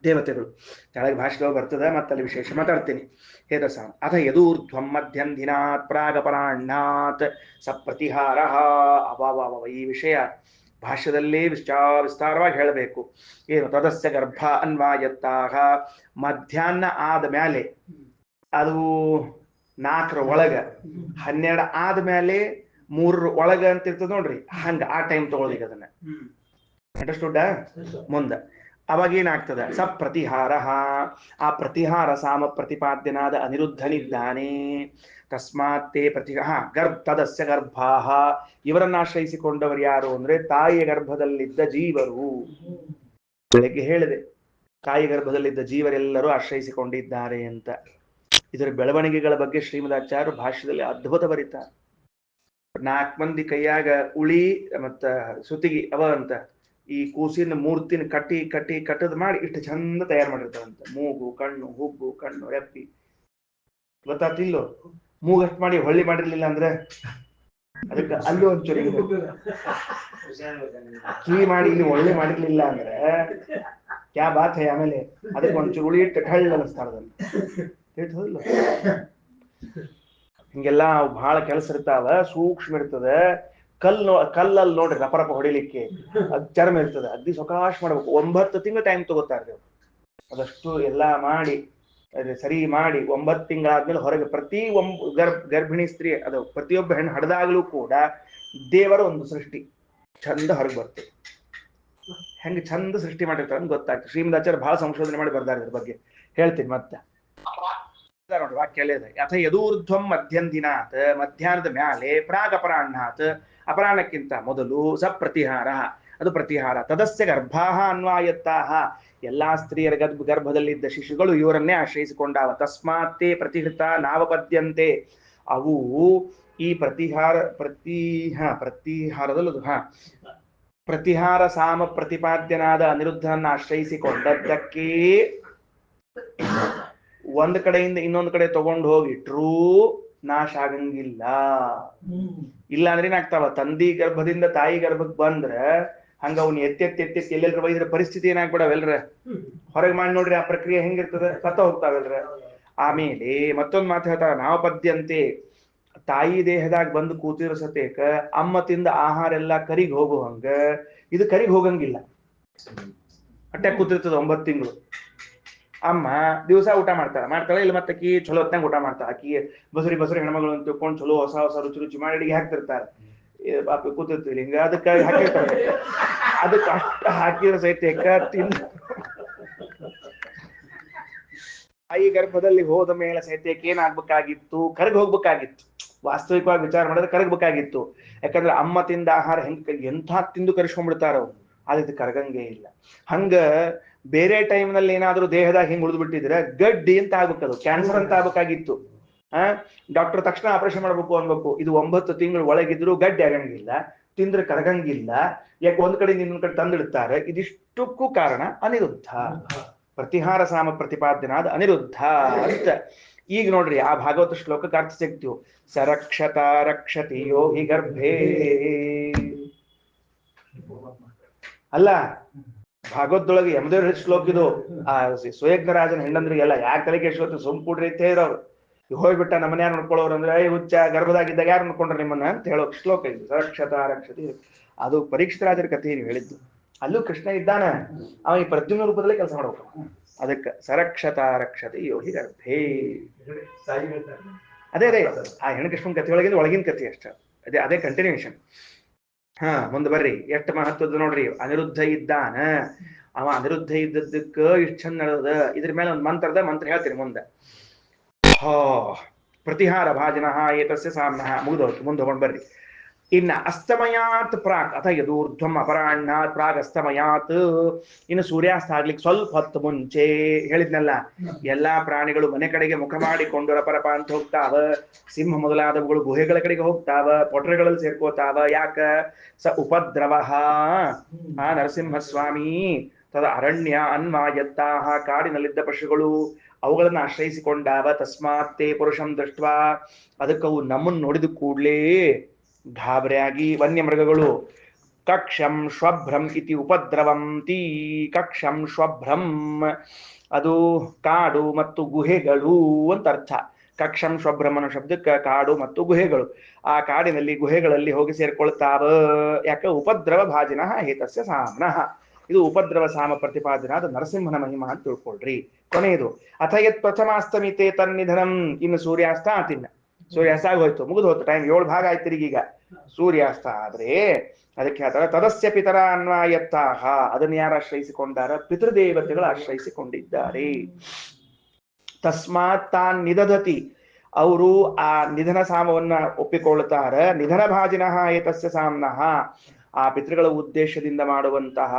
ದೇವತೆಗಳು ಕೆಳಗೆ ಭಾಷೆಗಳು ಬರ್ತದೆ, ಮತ್ತಲ್ಲಿ ವಿಶೇಷ ಮಾತಾಡ್ತೀನಿ. ಹೇತಸ ಅಥ ಯದೂರ್ಧ್ವಂ ಮಧ್ಯಂಧಿನಾತ್ ಪ್ರಾಗಪರಾಣ್ಣಾತ್ ಸಪ್ರತಿಹಾರ. ಅವಾವ ಈ ವಿಷಯ ಭಾಷ್ಯದಲ್ಲೇ ವಿಸ್ತಾರವಾಗಿ ಹೇಳಬೇಕು. ಏನು? ತದಸ್ಯ ಗರ್ಭ ಅನ್ವಾಯತ್ತಾಹ, ಮಧ್ಯಾಹ್ನ ಆದ ಮೇಲೆ, ಅದು 4 ಒಳಗ 12 ಆದ್ಮೇಲೆ 3 ಒಳಗ ಅಂತ ಇರ್ತದ ನೋಡ್ರಿ, ಹಂಗ ಆ ಟೈಮ್ ತಗೊಳ್ಳಿಕ್ಕೆ ಅದನ್ನ ಅಂಡರ್ಸ್ಟುಡ್ಡ. ಮುಂದೆ ಅವಾಗ ಏನಾಗ್ತದ? ಸ ಪ್ರತಿಹಾರ, ಆ ಪ್ರತಿಹಾರ ಸಾಮ ಪ್ರತಿಪಾದ್ಯನಾದ ಅನಿರುದ್ಧನಿದ್ದಾನೆ. ತಸ್ಮಾತ್ತೇ ತದಸ್ಯ ಗರ್ಭಾಹ, ಇವರನ್ನ ಆಶ್ರಯಿಸಿಕೊಂಡವರು ಯಾರು ಅಂದ್ರೆ ತಾಯಿಯ ಗರ್ಭದಲ್ಲಿದ್ದ ಜೀವರು. ಬೆಳಗ್ಗೆ ಹೇಳಿದೆ, ತಾಯಿ ಗರ್ಭದಲ್ಲಿದ್ದ ಜೀವರೆಲ್ಲರೂ ಆಶ್ರಯಿಸಿಕೊಂಡಿದ್ದಾರೆ ಅಂತ. ಇದರ ಬೆಳವಣಿಗೆಗಳ ಬಗ್ಗೆ ಶ್ರೀಮದಾಚಾರ್ಯರು ಭಾಷ್ಯದಲ್ಲಿ ಅದ್ಭುತ ಬರೀತಾರೆ. 4 ಮಂದಿ ಕೈಯಾಗ ಉಳಿ ಮತ್ತ ಸುತಿಗಿ ಅವ ಅಂತ ಈ ಕೂಸಿನ ಮೂರ್ತಿನ ಕಟ್ಟದ್ ಮಾಡಿ ಇಷ್ಟು ಚಂದ ತಯಾರು ಮಾಡಿರ್ತಾರಂತ. ಮೂಗು, ಕಣ್ಣು, ಹುಬ್ಬು, ಕಣ್ಣು, ರೆಪ್ಪಿ, ಗೊತ್ತಾತಿಲ್ಲೋ? ಮೂಗಷ್ಟು ಮಾಡಿ ಹೊಳ್ಳಿ ಮಾಡಿರ್ಲಿಲ್ಲ ಅಂದ್ರೆ ಅದಕ್ಕೆ ಅಲ್ಲಿ ಒಂಚೂರು ಕಿವಿ ಮಾಡಿ ಇಲ್ಲಿ ಒಳ್ಳೆ ಮಾಡಿರ್ಲಿಲ್ಲ ಅಂದ್ರೆ ಕ್ಯಾ ಬಾತ್ ಹೈ. ಆಮೇಲೆ ಅದಕ್ಕೆ ಒಂಚೂರು ಉಳಿ ಇಟ್ಟು ಕಳ್ಳ ಅನಿಸ್ತಾರದನ್ನ. ಹಿಂಗೆಲ್ಲ ಬಹಳ ಕೆಲಸ ಇರ್ತಾವ, ಸೂಕ್ಷ್ಮ ಇರ್ತದೆ. ಕಲ್ಲಲ್ಲಿ ನೋಡ್ರಿ ರಪರಪ ಹೊಡಿಲಿಕ್ಕೆ ಅದ್ ಚರ್ಮ ಇರ್ತದೆ, ಅಗ್ದಿ ಸೊಕಾಶ್ ಮಾಡ್ಬೇಕು. 9 ತಿಂಗಳು ಟೈಮ್ ತಗೋತಾರೆ ಅದಷ್ಟು ಎಲ್ಲ ಮಾಡಿ ಸರಿ ಮಾಡಿ. 9 ತಿಂಗಳಾದ್ಮೇಲೆ ಹೊರಗೆ ಪ್ರತಿ ಗರ್ಭಿಣಿ ಸ್ತ್ರೀ ಅದು ಪ್ರತಿಯೊಬ್ಬ ಹೆಣ್ಣು ಹಡ್ದಾಗ್ಲೂ ಕೂಡ ದೇವರ ಒಂದು ಸೃಷ್ಟಿ ಚಂದ ಹೊರಗೆ ಬರ್ತದೆ. ಹೆಂಗೆ ಚಂದ ಸೃಷ್ಟಿ ಮಾಡಿರ್ತಾರೆ ಅಂತ ಗೊತ್ತಾಗ್ತದೆ. ಶ್ರೀಮದಾಚಾರ್ಯ ಬಹಳ ಸಂಶೋಧನೆ ಮಾಡಿ ಬರ್ದಾರೆ ಇದ್ರ ಬಗ್ಗೆ, ಹೇಳ್ತೀನಿ ಮತ್ತೆ. ನೋಡಿ ವಾಕ್ಯ ಇದೆ. ಅಥ ಯದೂರ್ಧ್ವಂ ಮಧ್ಯಂದಿನಾತ್, ಮಧ್ಯಾಹ್ನದ ಮ್ಯಾಲೆ, ಪ್ರಾಗ್ ಅಪರಾಹ್ನಾತ್ ಅಪರಾಹ್ನಕ್ಕಿಂತ ಮೊದಲು, ಸ ಪ್ರತಿಹಾರ ಅದು ಪ್ರತಿಹಾರ. ತದಸ್ಯ ಗರ್ಭಾಹ ಅನ್ವಾಯತ್ತಾಹ, ಎಲ್ಲಾ ಸ್ತ್ರೀಯರ ಗರ್ಭದಲ್ಲಿದ್ದ ಶಿಶುಗಳು ಇವರನ್ನೇ ಆಶ್ರಯಿಸಿಕೊಂಡಾವ. ತಸ್ಮಾತ್ತೇ ಪ್ರತಿಹೃತ ನಾವಪದ್ಯಂತೆ, ಅವು ಈ ಪ್ರತಿಹಾರ ಸಾಮ ಪ್ರತಿಪಾದ್ಯನಾದ ಅನಿರುದ್ಧನನ್ನ ಆಶ್ರಯಿಸಿಕೊಂಡದ್ದಕ್ಕೆ ಒಂದ್ ಕಡೆಯಿಂದ ಇನ್ನೊಂದು ಕಡೆ ತಗೊಂಡು ಹೋಗಿಟ್ರೂ ನಾಶ ಆಗಂಗಿಲ್ಲ. ಇಲ್ಲ ಅಂದ್ರೆ ಏನಾಗ್ತಾವ? ತಂದಿ ಗರ್ಭದಿಂದ ತಾಯಿ ಗರ್ಭಕ್ಕೆ ಬಂದ್ರ ಹಂಗ ಅವ್ನ ಎತ್ತೆತ್ತಿ ಎಲ್ಲೆಲ್ರ ಬೈದ್ರ ಪರಿಸ್ಥಿತಿ ಏನಾಗ್ಬಿಡವೆಲ್ರ? ಹೊರಗೆ ಮಾಡಿ ನೋಡ್ರಿ ಆ ಪ್ರಕ್ರಿಯೆ ಹೆಂಗಿರ್ತದ, ಸತ್ತ ಹೋಗ್ತಾವೆಲ್ರ. ಆಮೇಲೆ ಮತ್ತೊಂದು ಮಾತು ಹೇಳ್ತಾರ, ನಾವಪದ್ಯಂತೆ, ತಾಯಿ ದೇಹದಾಗ ಬಂದು ಕೂತಿರೋ ಸತೇಕ ಅಮ್ಮ ತಿಂದ ಆಹಾರ ಎಲ್ಲ ಕರಿಗ್ ಹೋಗುವಂಗ ಇದು ಕರಿಗ್ ಹೋಗಂಗಿಲ್ಲ. ಅಟ್ಟೆ ಕೂತಿರ್ತದ 9 ತಿಂಗಳು. ಅಮ್ಮ ದಿವಸ ಊಟ ಮಾಡ್ತಾಳೆ ಇಲ್ಲ ಮತ್ತೆ ಅಕ್ಕಿ ಚಲೋ ಹೊತ್ನಾಗ ಊಟ ಮಾಡ್ತಾಳ. ಅಕ್ಕಿ ಬಸರಿ ಹೆಣ್ಮಗಳು ಅಂತ ತಿಳ್ಕೊಂಡು ಚಲೋ ಹೊಸ ರುಚಿ ಮಾಡಿ ಅಡಿಗೆ ಹಾಕ್ತಿರ್ತಾರೆ. ಬಾಪಿ ಕೂತಿರ್ತೀವಿ ಹಿಂಗ, ಅದಕ್ಕೆ ಹಾಕಿರ್ತಾರೆ. ಅದಕ್ಕೆ ಅಷ್ಟ ಹಾಕಿರೋ ಸಹಿತ ತಿಂದು ತಾಯಿ ಗರ್ಭದಲ್ಲಿ ಹೋದ ಮೇಲೆ ಸಹಿತಕ್ಕೆ ಏನಾಗ್ಬೇಕಾಗಿತ್ತು? ಕರಗಿ ಹೋಗ್ಬೇಕಾಗಿತ್ತು. ವಾಸ್ತವಿಕವಾಗಿ ವಿಚಾರ ಮಾಡಿದ್ರೆ ಕರಗಬೇಕಾಗಿತ್ತು. ಯಾಕಂದ್ರೆ ಅಮ್ಮ ತಿಂದ ಆಹಾರ ಎಂಥ ತಿಂದು ಕರಿಸ್ಕೊಂಡ್ಬಿಡ್ತಾರ. ಅದು ಕರಗಂಗೆ ಇಲ್ಲ. ಹಂಗ ಬೇರೆ ಟೈಮ್ನಲ್ಲಿ ಏನಾದ್ರೂ ದೇಹದಾಗ ಹಿಂಗ್ ಉಳಿದು ಬಿಟ್ಟಿದ್ರೆ ಗಡ್ಡಿ ಅಂತ ಆಗ್ಬೇಕದು, ಕ್ಯಾನ್ಸರ್ ಅಂತ ಆಗ್ಬೇಕಾಗಿತ್ತು. ಡಾಕ್ಟರ್ ತಕ್ಷಣ ಆಪರೇಷನ್ ಮಾಡ್ಬೇಕು ಅನ್ಬೇಕು. ಇದು 9 ತಿಂಗಳು ಒಳಗಿದ್ರು ಗಡ್ಡಿ ಆಗಂಗಿಲ್ಲ, ತಿಂದ್ರೆ ಕರಗಂಗಿಲ್ಲ. ಯಾಕೆ ಒಂದ್ ಕಡೆ ಇನ್ನೊಂದ್ ಕಡೆ ತಂದಿಡ್ತಾರೆ. ಇದಿಷ್ಟಕ್ಕೂ ಕಾರಣ ಅನಿರುದ್ಧ. ಪ್ರತಿಹಾರ ಸಾಮ ಪ್ರತಿಪಾದ್ಯನಾದ ಅನಿರುದ್ಧ ಅಂತ. ಈಗ ನೋಡ್ರಿ ಆ ಭಾಗವತ ಶ್ಲೋಕಕ್ಕೆ ಅರ್ಥ ಸಿಗ್ತೀವಿ. ಸರಕ್ಷತ ರಕ್ಷತಿ ಯೋಗಿ ಗರ್ಭೇ. ಅಲ್ಲ ಭಾಗವತದೊಳಗೆ ಯಮದೇವ್ರ ಶ್ಲೋಕ ಇದು. ಆ ಸುಯಜ್ಞರಾಜನ ಹೆಂಡಂದ್ರಿಗೆಲ್ಲ ಯಾಕೆ ತಲೆಗೆ ಶ್ಲೋಕ ಸುಮ್ಕೂಡ್ರಿ ಅಂತ ಹೇಳೋರು. ಹೋಗ್ಬಿಟ್ಟ ನಮ್ಮನ್ನ ಯಾರು ನೋಡ್ಕೊಳ್ಳೋರು ಅಂದ್ರೆ ಹುಚ್ಚ ಗರ್ಭದಾಗಿದ್ದಾಗ ಯಾರು ನೋಡ್ಕೊಂಡ್ರೆ ನಿಮ್ಮನ್ನ ಅಂತ ಹೇಳೋ ಶ್ಲೋಕ ಇದು. ಸರಕ್ಷತ ರಕ್ಷತಿ. ಅದು ಪರೀಕ್ಷಿತ ರಾಜರ ಕಥೆ ನೀವು ಹೇಳಿದ್ದು. ಅಲ್ಲೂ ಕೃಷ್ಣ ಇದ್ದಾನ, ಅವ ಈ ಪ್ರದ್ಯುಮ್ನ ರೂಪದಲ್ಲೇ ಕೆಲಸ ಮಾಡ್ಬೇಕು. ಅದಕ್ಕೆ ಸರಕ್ಷತ ರಕ್ಷತಿ ಯೋಗಿ ಗರ್ಭೇ. ಅದೇ ಆ ಹೆಣ್ಣಕೃಷ್ಣನ ಕಥೆ ಒಳಗಿನ ಕಥೆ ಅಷ್ಟ. ಅದೇ ಕಂಟಿನ್ಯೂಷನ್. ಮುಂದೆ ಬರ್ರಿ, ಎಷ್ಟು ಮಹತ್ವದ ನೋಡ್ರಿ. ಅನಿರುದ್ಧ ಇದ್ದಾನ, ಅವ ಅನಿರುದ್ಧ ಇದ್ದದ್ದಕ್ಕ ಇಷ್ಟು ಚಂದ ನಡೆದ. ಇದ್ರ ಮೇಲೆ ಒಂದು ಮಂತ್ರ ಹೇಳ್ತೀನಿ ಮುಂದೆ. ಪ್ರತಿಹಾರ ಭಾಜನ ಏತಸ್ಯ ಸಾಮ್ನಃ ಮುಗಿದೋಯ್ತು. ಮುಂದೆ ಹೋಗೊಂಡು ಬರ್ರಿ. ಇನ್ನ ಅಸ್ತಮಯಾತ್ ಪ್ರಾಕ್ ಅಥ ಯದೂರ್ಧ್ವಂ ಅಪರಾಹ್ನಾತ್ ಪ್ರಾಗ್ ಅಸ್ತಮಯಾತ್. ಇನ್ನು ಸೂರ್ಯಾಸ್ತ ಆಗ್ಲಿಕ್ಕೆ ಸ್ವಲ್ಪ ಹೊತ್ತು ಮುಂಚೆ ಹೇಳಿದ್ನಲ್ಲ, ಎಲ್ಲಾ ಪ್ರಾಣಿಗಳು ಮನೆ ಕಡೆಗೆ ಮುಖ ಮಾಡಿಕೊಂಡು ರಪರಪ ಅಂತ ಹೋಗ್ತಾವ. ಸಿಂಹ ಮೊದಲಾದವುಗಳು ಗುಹೆಗಳ ಕಡೆಗೆ ಹೋಗ್ತಾವ, ಪೊಟ್ರೆಗಳಲ್ಲಿ ಸೇರ್ಕೋತಾವ. ಯಾಕ? ಸ ಉಪದ್ರವ ಆ ನರಸಿಂಹಸ್ವಾಮಿ ತದ ಅರಣ್ಯ ಅನ್ವಾಯತ್ತಾಹ. ಕಾಡಿನಲ್ಲಿದ್ದ ಪಶುಗಳು ಅವುಗಳನ್ನ ಆಶ್ರಯಿಸಿಕೊಂಡಾವ. ತಸ್ಮಾತ್ತೇ ಪುರುಷಂ ದೃಷ್ಟ್ವಾ. ಅದಕ್ಕವು ನಮ್ಮನ್ನು ನೋಡಿದ ಕೂಡ್ಲೇ ಗಾಬರಿಯಾಗಿ ವನ್ಯಮೃಗಗಳು ಕಕ್ಷಂ ಶ್ವಭ್ರಂ ಇತಿ ಉಪದ್ರವಂತಿ. ಕಕ್ಷಂ ಶ್ವಭ್ರಂ ಅದು ಕಾಡು ಮತ್ತು ಗುಹೆಗಳು ಅಂತ ಅರ್ಥ. ಕಕ್ಷಂ ಶ್ವಭ್ರಮನ ಶಬ್ದಕ್ಕೆ ಕಾಡು ಮತ್ತು ಗುಹೆಗಳು. ಆ ಕಾಡಿನಲ್ಲಿ ಗುಹೆಗಳಲ್ಲಿ ಹೋಗಿ ಸೇರ್ಕೊಳ್ತಾವ. ಯಾಕೆ? ಉಪದ್ರವ ಭಾಜಿನ ಹೇತಸ್ಯ ಸಾಮ್ನಃ. ಇದು ಉಪದ್ರವ ಸಾಮ ಪ್ರತಿಪಾದನಾದ ನರಸಿಂಹನ ಮಹಿಮಾ ಅಂತ ತಿಳ್ಕೊಳ್ರಿ. ಕೊನೆಯದು ಅಥ ಯತ್ ಪ್ರಥಮಾಸ್ತಮಿತೆ ತನ್ನಿಧನಂ. ಇನ್ನು ಸೂರ್ಯಾಸ್ತ ಆತಿನ್ನ. ಸೂರ್ಯಾಸ್ತ ಆಗೋಯ್ತು, ಮುಗಿದು ಹೋಯ್ತು ಟೈಮ್. 7 ಭಾಗ ಆಯ್ತು ಈಗ. ಸೂರ್ಯಾಸ್ತ ಆದ್ರೆ ಅದಕ್ಕೆ ಹೇಳ್ತಾರೆ ತದಸ್ಯ ಪಿತರ ಅನ್ವಾಯತ್ತಾಹ. ಅದನ್ನು ಯಾರು ಆಶ್ರಯಿಸಿಕೊಂಡಾರ? ಪಿತೃದೇವತೆಗಳು ಆಶ್ರಯಿಸಿಕೊಂಡಿದ್ದಾರೆ. ತಸ್ಮಾತ್ ತಾನ್ ನಿದಧತಿ. ಅವರು ಆ ನಿಧನ ಸಾಮವನ್ನ ಒಪ್ಪಿಕೊಳ್ತಾರ. ನಿಧನ ಭಾಜಿನಃ ಏತಸ್ಯ ಸಾಮ್ನಃ. ಆ ಪಿತೃಗಳ ಉದ್ದೇಶದಿಂದ ಮಾಡುವಂತಹ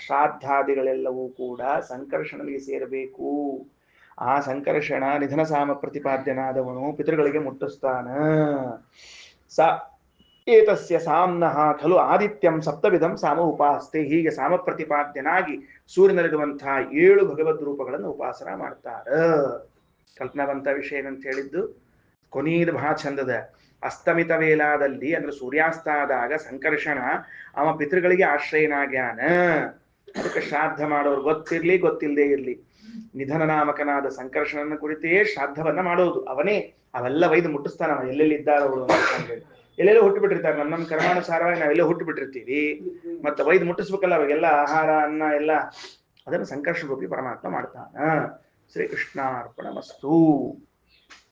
ಶ್ರಾದ್ದಾದಿಗಳೆಲ್ಲವೂ ಕೂಡ ಸಂಕರ್ಷಣನಿಗೆ ಸೇರಬೇಕು. ಆ ಸಂಕರ್ಷಣ ನಿಧನ ಸಾಮ ಪ್ರತಿಪಾದ್ಯನಾದವನು ಪಿತೃಗಳಿಗೆ ಮುಟ್ಟಿಸ್ತಾನ. ಸ ಏತಸ್ಯ ಸಾಮ್ನಃ ಖಲು ಆದಿತ್ಯಂ ಸಪ್ತವಿಧಂ ಸಾಮ ಉಪಾಸ್ತೆ. ಹೀಗೆ ಸಾಮ ಪ್ರತಿಪಾದ್ಯನಾಗಿ ಸೂರ್ಯನಲ್ಲಿರುವಂತಹ 7 ಭಗವದ್ ರೂಪಗಳನ್ನು ಉಪಾಸನ ಮಾಡ್ತಾರ. ಕಲ್ಪನಾವಂತ ವಿಷಯ ಏನಂತ ಹೇಳಿದ್ದು ಕೊನೆಯದು ಬಹಳ ಚಂದದ. ಅಸ್ತಮಿತ ವೇಲಾದಲ್ಲಿ ಅಂದ್ರೆ ಸೂರ್ಯಾಸ್ತ ಆದಾಗ ಸಂಕರ್ಷಣ ಅವ ಪಿತೃಗಳಿಗೆ ಆಶ್ರಯನಾಗ್ಯಾನ. ಅದಕ್ಕೆ ಶ್ರಾದ್ದ ಮಾಡೋರು ಗೊತ್ತಿರ್ಲಿ ಗೊತ್ತಿಲ್ಲದೆ ಇರ್ಲಿ, ನಿಧನ ನಾಮಕನಾದ ಸಂಕರ್ಷಣನ ಕುರಿತೇ ಶ್ರಾದ್ದವನ್ನ ಮಾಡೋದು. ಅವನೇ ಅವೆಲ್ಲ ವೈದು ಮುಟ್ಟಿಸ್ತಾನ. ಎಲ್ಲೆಲ್ಲಿ ಇದ್ದಾರ ಅವಳು ಅಂತ ಎಲ್ಲೆಲ್ಲೋ ಹುಟ್ಟು ಬಿಟ್ಟಿರ್ತಾರೆ. ನಮ್ಮ ಕರ್ಮಾನುಸಾರವಾಗಿ ನಾವೆಲ್ಲ ಹುಟ್ಟು ಬಿಟ್ಟಿರ್ತೀವಿ. ಮತ್ತೆ ವೈದು ಮುಟ್ಟಿಸ್ಬೇಕಲ್ಲ ಅವಾಗೆಲ್ಲ ಆಹಾರ ಅನ್ನ ಎಲ್ಲ. ಅದನ್ನು ಸಂಕರ್ಷಣ ರೂಪಿ ಪರಮಾತ್ಮ ಮಾಡ್ತಾನ. ಶ್ರೀಕೃಷ್ಣಾರ್ಪಣಮಸ್ತು.